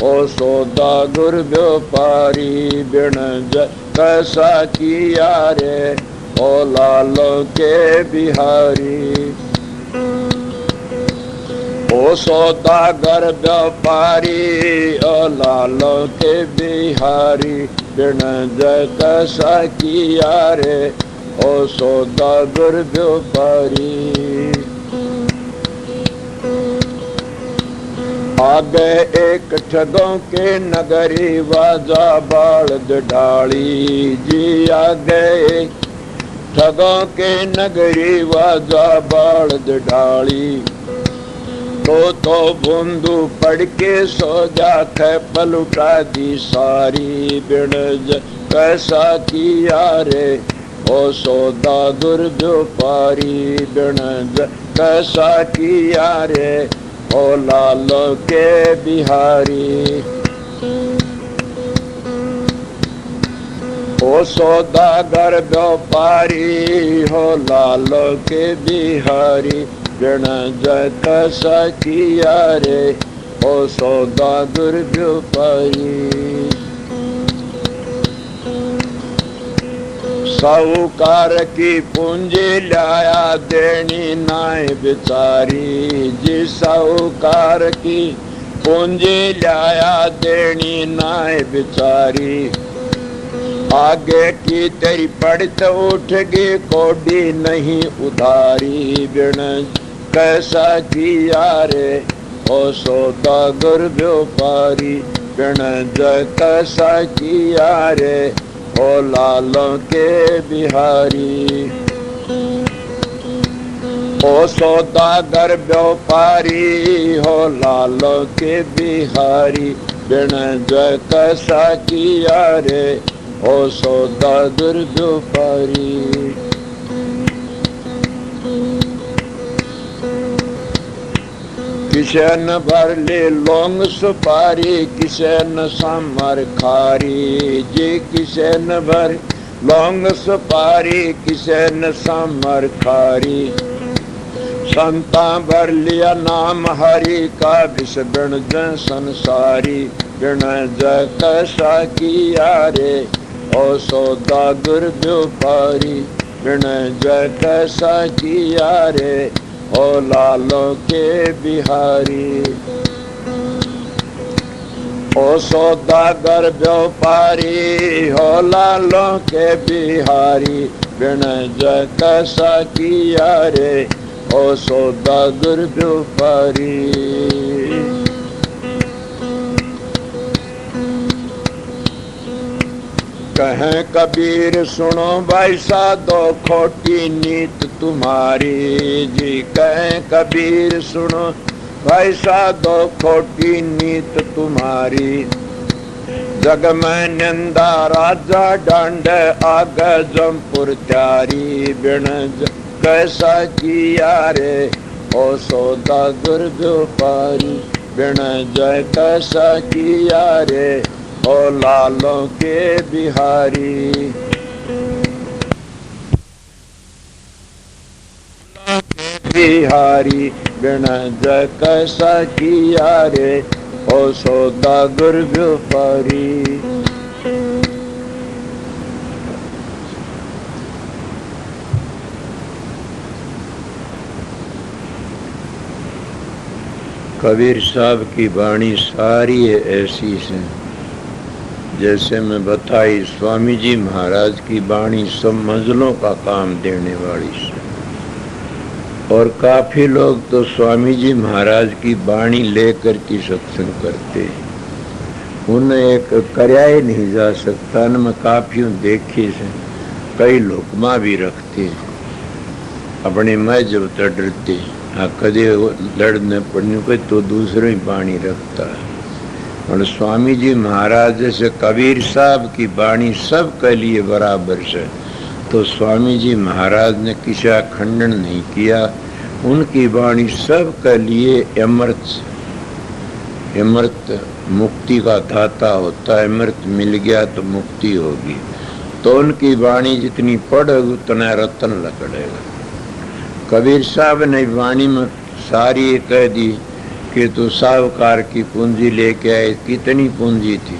ओ सौदागर व्यापारी। बिन जग सकिया रे ओ लालो के बिहारी। ओ सौदागर व्यापारी ओ लालो के बिहारी। बिन जग सकिया रे ओ सौदागर व्यापारी। आगे एक ठगों के नगरी वाजा बालद डाली जी, आगे एक ठगों के नगरी वाजा बालद डाली। तो बूंदू पड़ के सो जाख पलुटा दी सारी, बिणज कैसा किया रे ओ सौदा दुर्व्यापारी, बिणज कैसा किया रे ओ लालो के बिहारी। ओ सौदागर व्यापारी हो लालो के बिहारी, बिणज कैसा किया रे ओ सौदा दुर्व्यापारी। साहूकार की पूंजी लाया देनी नाय बिचारी जी, साहूकार की पूंजी लाया देनी नाय बिचारी। आगे की तेरी पड़त उठगी कोडी नहीं उधारी, बिणज कैसा किया रे ओ सौदागर व्यापारी, बिणज कैसा किया रे ओ लालों के बिहारी। ओ सौदागर व्यापारी हो लालों के बिहारी, बिणज कैसा किया रे ओ सौदागर व्यापारी। किसे न भर ले लौंग सुपारी, किसे न समर खारी जी, किसे न भर लौंग सुपारी, किसे न समर खारी। संता भर लिया नाम हरि का, विष बिणज संसारी, बिणज कैसा किया रे ओ सौदागर व्यापारी, बिणज कैसा किया रे ओ लालों के बिहारी। ओ सौदागर व्यापारी हो लालों के बिहारी, बिणज कैसा किया रे ओ सौदागर व्यापारी। कहें कबीर सुनो भाई साधो खोटी नीत तुम्हारी जी, कहें कबीर सुनो भाई साधो खोटी नीत तुम्हारी। जग में निंदा राजा डांड आग जमपुर त्यारी, बिणज कैसा किया रे ओ सौदागर व्यापारी, बिणज कैसा किया रे ओ लालों के बिहारी। बिहारी बिणज कैसा किया रे ओ सौदागर व्यापारी। कबीर साहब की वाणी सारी ऐसी है जैसे मैं बताई। स्वामी जी महाराज की वाणी सब मंजिलों का काम देने वाली है। और काफी लोग तो स्वामी जी महाराज की वाणी लेकर के सत्संग करते, उन्हें एक करया ही नहीं जा सकता। न मैं काफी देखे से कई लोग माँ भी रखते अपने मैं जब डरते कदे लड़ने पड़ने को तो दूसरों ही वाणी रखता है। और स्वामी जी महाराज जैसे कबीर साहब की वाणी सब के लिए बराबर है, तो स्वामी जी महाराज ने किसी का खंडन नहीं किया। उनकी वाणी सब के लिए अमृत मुक्ति का दाता होता है। अमृत मिल गया तो मुक्ति होगी। तो उनकी वाणी जितनी पढ़ोगे उतना रतन लकड़ेगा। कबीर साहब ने वाणी में सारी कह दी कि तू साहूकार की पूंजी लेके आए। कितनी पूंजी थी?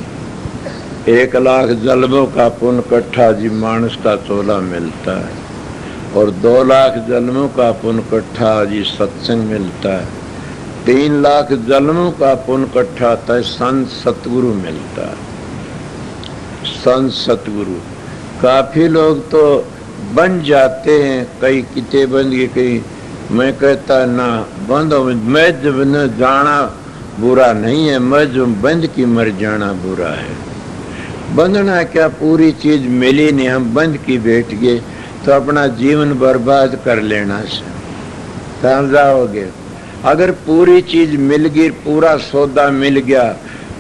1 लाख जलमों का पुण्य इकट्ठा जी मानस का चोला मिलता है, और 2 लाख जन्मों का पुण्य इकट्ठा जी सत्संग मिलता है। 3 लाख जन्मों का पुण्य इकट्ठा तय संत सतगुरु मिलता है। संत सतगुरु काफी लोग तो बन जाते हैं, कई किते बन गए, कई मैं कहता ना बंद हो। मैं जब न जाना बुरा नहीं है, मर्ज बंद की मर जाना बुरा है। बंधना क्या, पूरी चीज मिली नहीं, हम बंद की बैठ गए तो अपना जीवन बर्बाद कर लेना से कहाँ जाओगे। अगर पूरी चीज मिल गई, पूरा सौदा मिल गया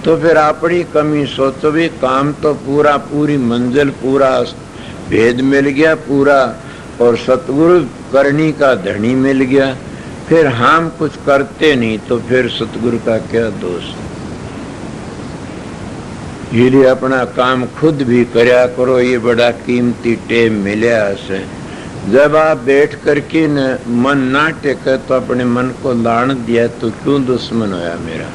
तो फिर अपनी कमी सोचो भी, काम तो पूरा, पूरी मंजिल, पूरा भेद मिल गया पूरा, और सतगुरु करनी का धनी मिल गया। फिर हम कुछ करते नहीं तो फिर सतगुरु का क्या दोष। इसलिए अपना काम खुद भी करया करो, ये बड़ा कीमती टेम मिला से। जब आप बैठ करके न मन ना टेके तो अपने मन को लान दिया, तो क्यों दुश्मन होया मेरा,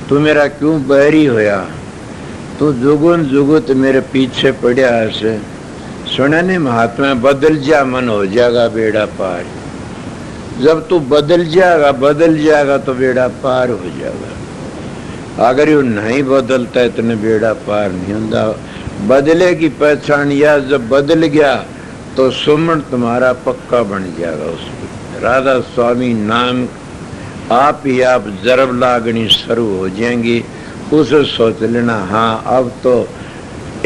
तू मेरा क्यों बैरी होया, तू जुगुन जुगुत मेरे पीछे पड़ा से। सुना ने महात्मा, बदल जा मन हो जाएगा बेड़ा पार। जब तू बदल जाएगा तो बेड़ा पार हो जाएगा। अगर ये नहीं बदलता है तो बेड़ा पार नहीं होता। बदले की पहचान, या जब बदल गया तो सुमन तुम्हारा पक्का बन जाएगा। उसमें राधा स्वामी नाम आप ही आप जरब लागनी शुरू हो जाएंगी। उसे सोच लेना, हाँ अब तो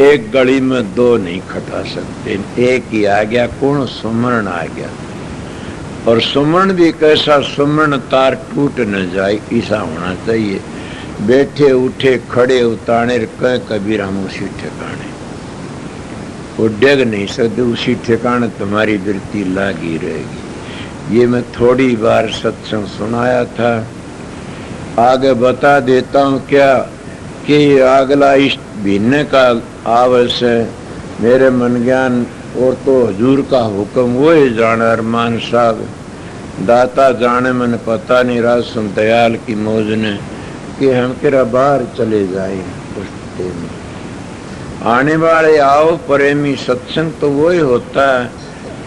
एक गली में दो नहीं खटा सकते, एक ही आ गया, कौन सुमरण आ गया। और सुमरण भी कैसा सुमरण, तार टूट न जाए, ऐसा होना चाहिए। बैठे उठे खड़े उताने कह कबीर हम उसी ठिकाने, वो डेग नहीं सकते, उसी ठिकाने तुम्हारी वृत्ति लागी रहेगी। ये मैं थोड़ी बार सत्संग सुनाया था, आगे बता देता हूँ क्या कि अगला इस भिन्न का आवश है मेरे मन ज्ञान, और तो हजूर का हुक्म वो ही जाने। अरमान साहब दाता जाने, मन पता नहीं रासुन दयाल की मौज ने कि हम किरा बाहर चले जाए। उस में आने वाले आओ प्रेमी, सत्संग तो वही होता है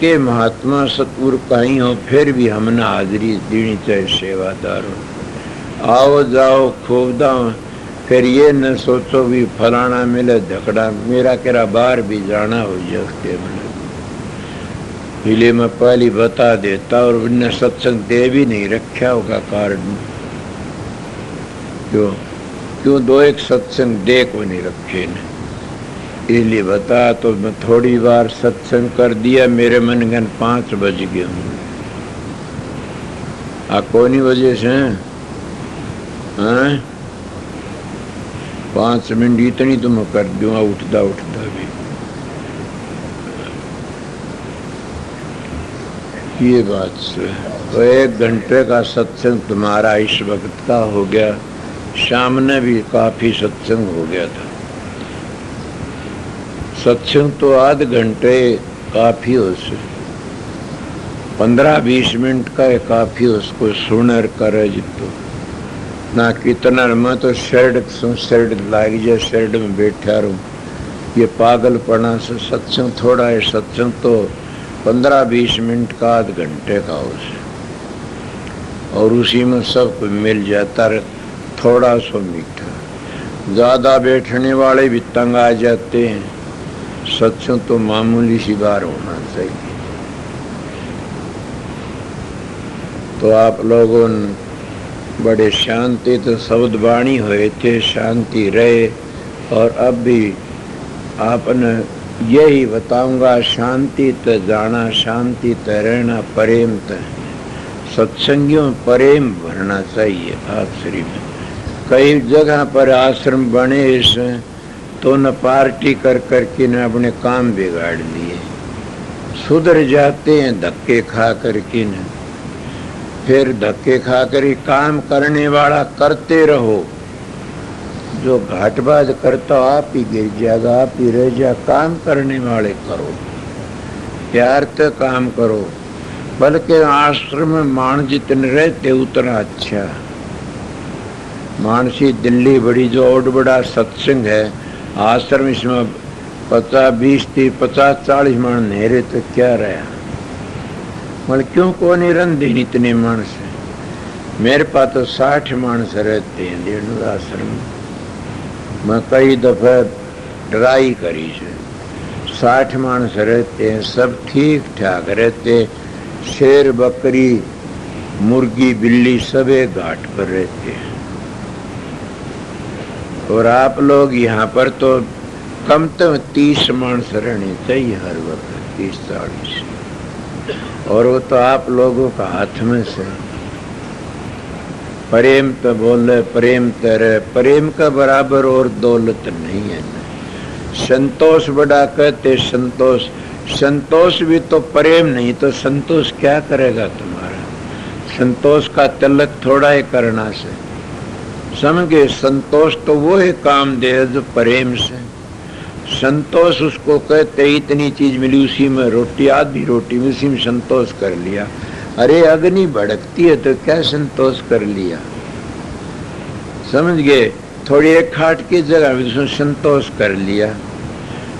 कि महात्मा सतगुरु कहीं हो, फिर भी हमने हाजिरी देनी चाहिए, सेवादार हो। आओ जाओ खूब दाओ, फिर ये न सोचो भी फलाना मिले झगड़ा, मेरा किरा बाहर भी जाना हो जाए। इसलिए मैं पहले बता देता, और उनने सत्संग दे भी नहीं रखा होगा कारण। क्यों दो एक सत्संग दे को नहीं रखे ने, इसलिए बता। तो मैं थोड़ी बार सत्संग कर दिया, मेरे मन गन 5 बज गए हूँ। कौनी वजह से 5 मिनट इतनी तो मैं कर दूंगा उठता उठता भी। ये बात से तो 1 घंटे का सत्संग तुम्हारा इस वक्त का हो गया। शाम ने भी काफी सत्संग हो गया था। सत्संग तो आध घंटे काफी हो से, 15-20 मिनट का है काफी, उसको सुनर करे जितो ना कितना। मैं तो शर्ट लाग जाए, शर्ट में बैठा रहूं, ये पागलपना से। सत्संग थोड़ा है, सत्संग तो 15-20 मिनट का आध घंटे का हो से, और उसी में सब कुछ मिल जाता है। थोड़ा सा मीठा, ज्यादा बैठने वाले भी तंग आ जाते हैं। सत्संग तो मामूली सी बार होना चाहिए। तो आप लोगों ने बड़े शांति तो शब्द वाणी हुए थे, शांति रहे। और अब भी आपने यही बताऊंगा, शांति तो जाना, शांति तो रहना, प्रेम तो सत्संगियों प्रेम भरना चाहिए। आप श्री में कई जगह पर आश्रम बने तो न पार्टी कर करके न अपने काम बिगाड़ लिए, सुधर जाते हैं धक्के खा करके न। फिर धक्के खा कर ही काम करने वाला करते रहो, जो घाटबाज करता आप ही गिर जाएगा, आप ही रह जा। काम करने वाले करो, प्यार से काम करो। बल्कि आश्रम में मान जितने रहते उतना अच्छा। मानसी दिल्ली बड़ी जो और बड़ा सत्संग है, आश्रम इसमें 50-20 30 50-40 मान नहीं रहे तो क्या रहा। मतलब क्यों को नहीं रंधे इतने मानस। मेरे पास तो 60 मानस रहते हैं डेढ़ आश्रम। मैं कई दफा ट्राई करी से, 60 मानस रहते हैं, सब ठीक ठाक रहते। शेर बकरी मुर्गी बिल्ली सब एक घाट पर रहते हैं। और आप लोग यहाँ पर तो कम तो 30 मानस रहने चाहिए हर वक्त, 30-40, और वो तो आप लोगों का हाथ में से। प्रेम तो बोले, प्रेम तो रहे, प्रेम का बराबर और दौलत नहीं है ना। संतोष बड़ा कहते, संतोष, संतोष भी तो प्रेम नहीं तो संतोष क्या करेगा तुम्हारा? संतोष का तिलक थोड़ा ही करना से समझे। संतोष तो वो है काम दे जो प्रेम से। संतोष उसको कहते इतनी चीज मिली, उसी में रोटी, आधी रोटी में उसी में संतोष कर लिया। अरे अग्नि भड़कती है तो क्या संतोष कर लिया? समझ गए? थोड़ी एक खाट की जगह में उसमें संतोष कर लिया।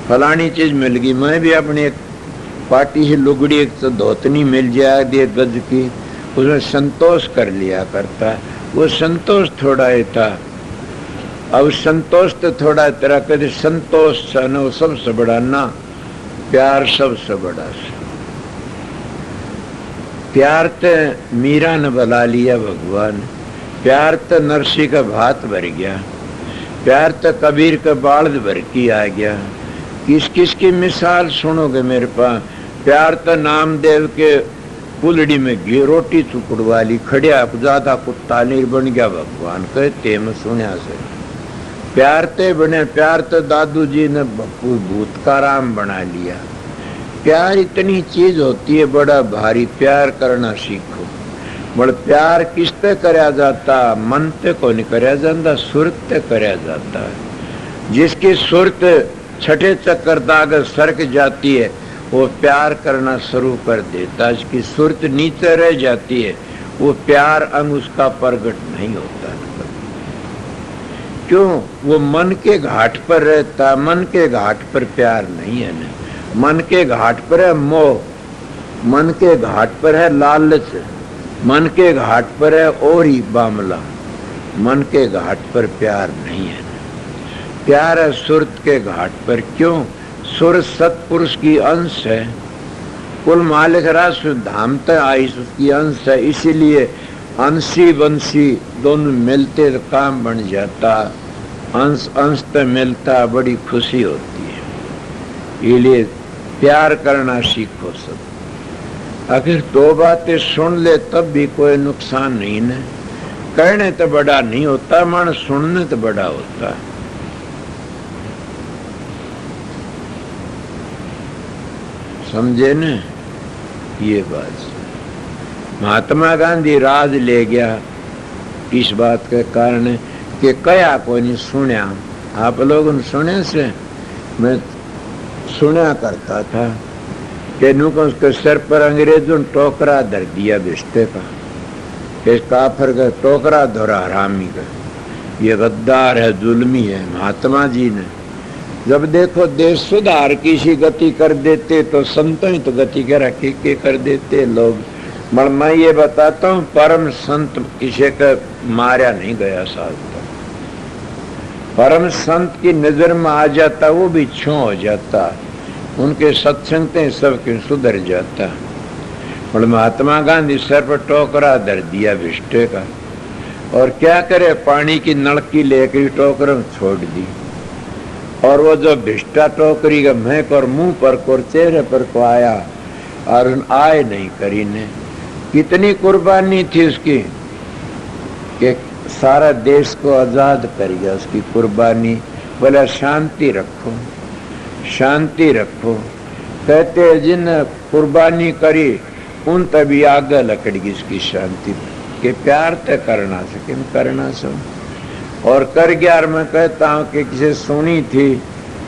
फलानी चीज मिल गई, मैं भी अपनी एक पार्टी से लुगड़ी, एक तो धोतनी मिल जाए 1 गज की, उसमें संतोष कर लिया करता। वो संतोष थोड़ा ही था। अब संतोष तो थोड़ा तेरा कहते संतोष वो सबसे बड़ा ना, प्यार सबसे बड़ा। प्यार तो मीरा ने बुला लिया भगवान, प्यार तो नरसी का भात भर गया, प्यार तो कबीर का बाल्द भर की आ गया। किस किस की मिसाल सुनोगे मेरे पास? प्यार तो नामदेव के पुलड़ी में घी रोटी चुकड़वा ली, खड़िया ज्यादा कुत्ता नहीं बन गया भगवान कहते मैं सुनिया से। प्यार ते बने, प्यार तो दादू जी ने भूत का राम बना लिया। प्यार इतनी चीज होती है बड़ा भारी, प्यार करना सीखो। बड़ प्यार किस पे करया जाता? मन पे को नहीं करया जाता, सुरत पे करया जाता है। जिसकी सुरत छठे चक्कर दाग सरक जाती है वो प्यार करना शुरू कर देता है। जिसकी सुरत नीचे रह जाती है वो प्यार अंग उसका प्रगट नहीं होता। क्यों? वो मन के घाट पर रहता, मन के घाट पर प्यार नहीं है ना। मन के घाट पर है मोह, मन के घाट पर है लालच, मन के घाट पर है और ही बामला, मन के घाट पर प्यार नहीं है। प्यार है सुरत के घाट पर। क्यों? सुर सतपुरुष की अंश है, कुल मालिक रास धाम तक आई उसकी अंश है। इसीलिए अंशी वंशी दोनों मिलते तो काम बन जाता, अंश अंश तो मिलता, बड़ी खुशी होती है। इसलिए प्यार करना सीखो सब। अगर 2 बातें सुन ले तब भी कोई नुकसान नहीं है। कहने तो बड़ा नहीं होता मन, सुनने तो बड़ा होता। समझे न ये बात? महात्मा गांधी राज ले गया इस बात के कारण कि कया कोई नहीं सुनिया। आप लोगों ने सुने से? मैं सुना करता था कि नुको उसके सर पर अंग्रेजों ने टोकरा धर दिया बिस्ते का, इस काफर का टोकरा धरा हरामी का, ये गद्दार है, जुल्मी है। महात्मा जी ने जब देखो देश सुधार की सी गति कर देते तो संतों ही तो गति के रखी के कर देते लोग। मैं ये बताता हूँ परम संत किसी का मारा नहीं गया साथ तक। परम संत की नजर में आ जाता वो भी छू हो जाता, उनके सत्संग से सबके सुधर जाता। और महात्मा गांधी सर पर टोकरा धर दिया बिस्टे का, और क्या करे पानी की नलकी लेकर टोकरा में छोड़ दी, और वो जो भिष्टा टोकरी का महक और मुंह पर और चेहरे पर को आया और आए नहीं करी ने। कितनी कुर्बानी थी उसकी कि सारा देश को आजाद कर गया उसकी कुर्बानी। बोला शांति रखो, शांति रखो। कहते जिन कुर्बानी करी उन तभी आगे लकड़गी इसकी शांति के प्यार तय करना सके करना सो। और कर गया। और मैं कहता हूँ कि किसी सुनी थी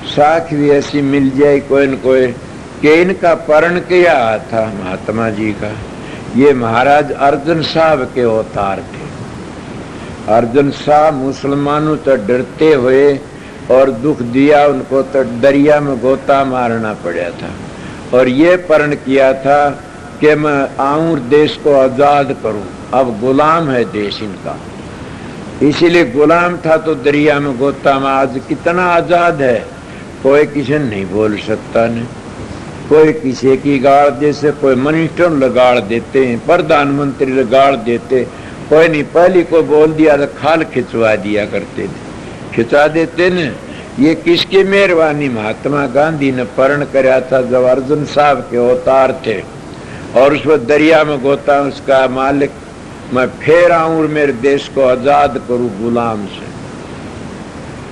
साख भी ऐसी मिल जाए कोई न कोई कि इनका परण किया था महात्मा जी का। ये महाराज अर्जुन साहब के अवतार थे। अर्जुन साहब मुसलमानों तो डरते हुए और दुख दिया उनको तो दरिया में गोता मारना पड़ा था, और ये परण किया था कि मैं आऊं देश को आजाद करूं। अब गुलाम है देश इनका, इसीलिए गुलाम था तो दरिया में गोता में। आज कितना आजाद है कोई किसी नहीं बोल सकता ने। कोई किसी की गाड़ जैसे कोई मिनिस्टर लगाड़ देते हैं, प्रधानमंत्री लगाड़ देते, कोई नहीं पहली को बोल दिया तो खाल खिंचवा दिया करते थे, खिंचा देते न। ये किसकी मेहरबानी? महात्मा गांधी ने परण कराया था जब अर्जुन साहब के अवतार थे और उसको दरिया में गोता, उसका मालिक मैं फिर आऊं और मेरे देश को आजाद करूं गुलाम से।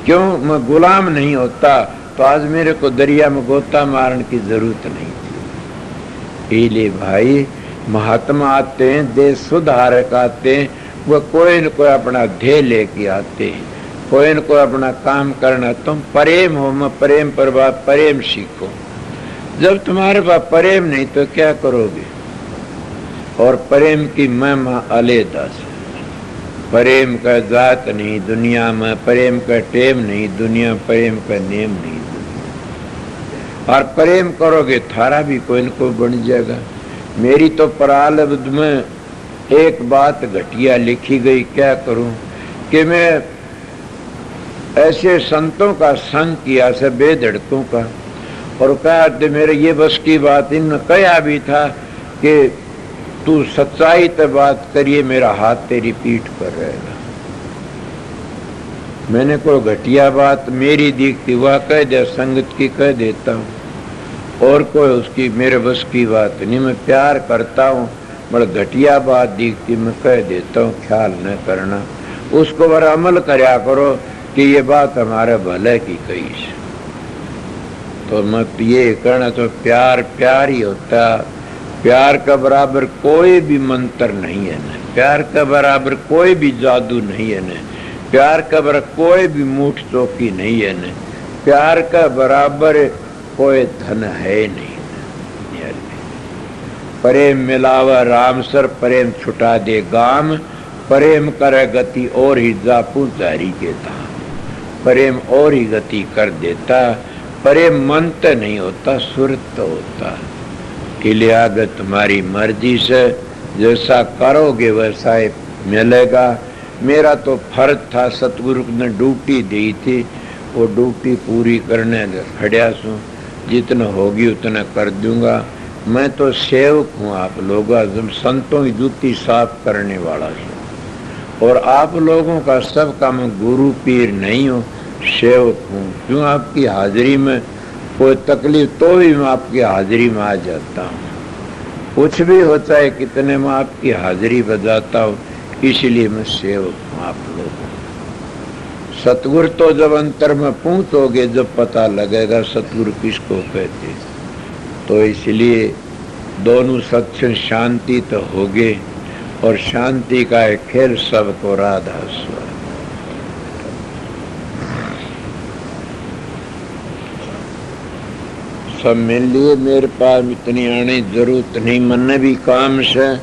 क्यों? मैं गुलाम नहीं होता तो आज मेरे को दरिया में गोता मारने की जरूरत नहीं थी। इसलिए भाई महात्मा आते हैं, देश सुधारक आते हैं, वो कोई न कोई अपना ध्येय लेके आते हैं, कोई न कोई अपना काम करना। तुम प्रेम हो, मैं प्रेम पर बात प्रेम सीखो। जब तुम्हारे पास प्रेम नहीं तो क्या करोगे? और प्रेम की महिमा अलहदा से। प्रेम का जात नहीं दुनिया में, प्रेम का टेम नहीं दुनिया, प्रेम का नेम नहीं दुनिया। और प्रेम करोगे थारा भी कोई न कोई बन जाएगा। मेरी तो प्रारब्ध में एक बात घटिया लिखी गई, क्या करूं कि मैं ऐसे संतों का संग किया से बेधड़कों का, और कहा मेरे ये बस की बात। इन्होंने कहा भी था कि तू सच्चाई से बात करिए, मेरा हाथ तेरी पीठ पर रहेगा। मैंने कोई घटिया बात मेरी दिखती वह कह दे, संगत की कह देता हूँ, और कोई उसकी मेरे बस की बात नहीं। मैं प्यार करता हूँ, बड़ा घटिया बात दिखती मैं कह देता हूँ, ख्याल न करना, उसको पर अमल करया करो कि ये बात हमारे भले की कही से। तो मत ये करना, तो प्यार प्यार ही होता। प्यार का बराबर कोई भी मंत्र नहीं है न, प्यार का बराबर कोई भी जादू नहीं है न, प्यार का बराबर कोई भी मूठ चौकी नहीं है न, प्यार का बराबर कोई धन है नहीं। प्रेम मिलावा राम सर, प्रेम छुटा दे गाम, प्रेम करे गति और ही जापू जारी के धाम। प्रेम और ही गति कर देता। प्रेम मंत्र नहीं होता, सुरत होता। किले आगे तुम्हारी मर्जी से जैसा करोगे वैसा ही मिलेगा। मेरा तो फर्ज था, सतगुरु ने ड्यूटी दी थी, वो ड्यूटी पूरी करने खड़िया सू। जितना होगी उतना कर दूंगा। मैं तो सेवक हूँ आप लोगों, संतों की जूती साफ करने वाला हूँ, और आप लोगों का सबका मैं गुरु पीर नहीं हूँ, सेवक हूँ। क्यों? आपकी हाजिरी में कोई तकलीफ तो भी मैं आपकी हाजिरी में आ जाता हूँ, कुछ भी होता है कितने में आपकी हाजिरी बजाता हूँ, इसलिए मैं सेवक हूँ आप लोगों। सतगुरु तो जब अंतर में पहुंचोगे जब पता लगेगा सतगुरु किसको कहते। तो इसलिए दोनों सत्संग शांति तो होगे, और शांति का एक खेल सबको राधा स्वर। सब मिल लिए, मेरे पास इतनी आने जरूरत नहीं। मन भी काम से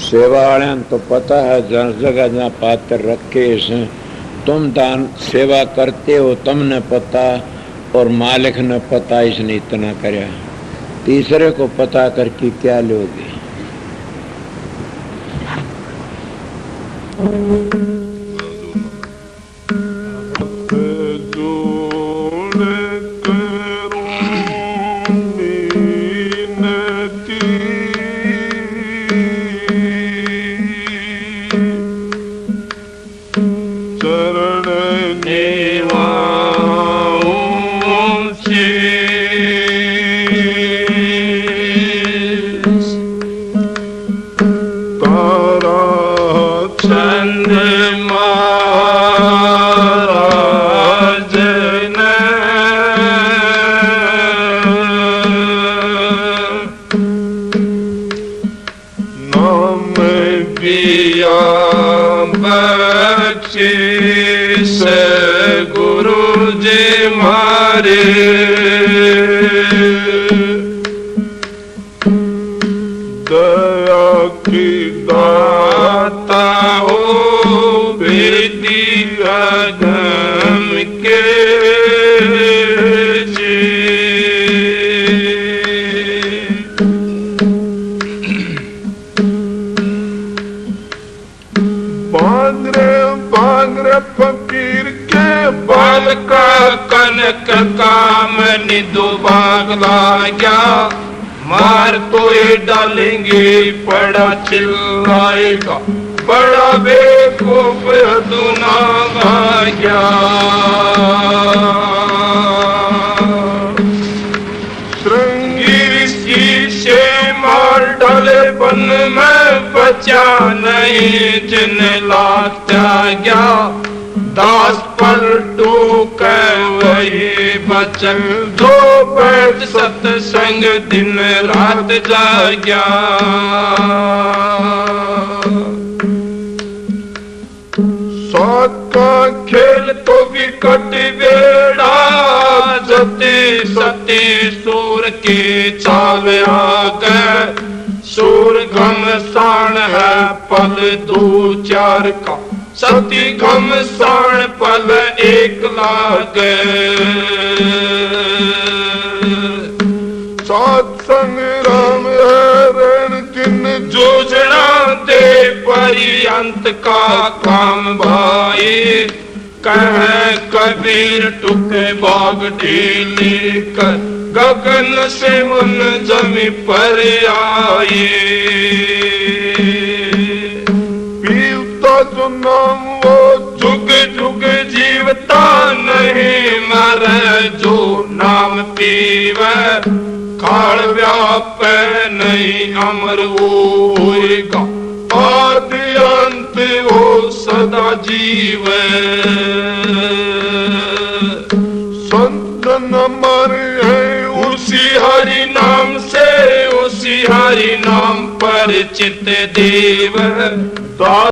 सेवा वाले तो पता है, जगह जहाँ पात्र रखे इसे तुम दान सेवा करते हो, तुमने पता और मालिक ने पता, इसने इतना कराया। तीसरे को पता करके क्या लोगे? बांगरे फकीर के बाल का कनक काम निदो बाग लाग्या, मार तो ये डालेंगे पड़ा चिल्लाएगा, बड़ा बेवकूफ दुना गया। श्रृंगी शीशे मार डाले बन में बचा नहीं जिन लाता गया, दास पलटू कर वही बचन दो बैठ सत्संग दिन रात जाग्या। सात का खेल तो विकट बेड़ा, जते सते सूर के चाल आ गए, सूर घमसान है पल दो चार का, सती घमसान पल एक लागे। सात संग्राम रण जिन जूझना दे पर्यंत का काम भाई, कह कबीर टुके बाग ढीली कर, गगन से मन जमी पर आए। पीवता जो नाम वो जुग जुग जीवता नहीं मरे, जो नाम पीवे काल व्याप नहीं अमर होएगा, आदि अंत वो सदा जीव। संत न मरे उसी हरि नाम से, उसी हरि नाम पर चित देव।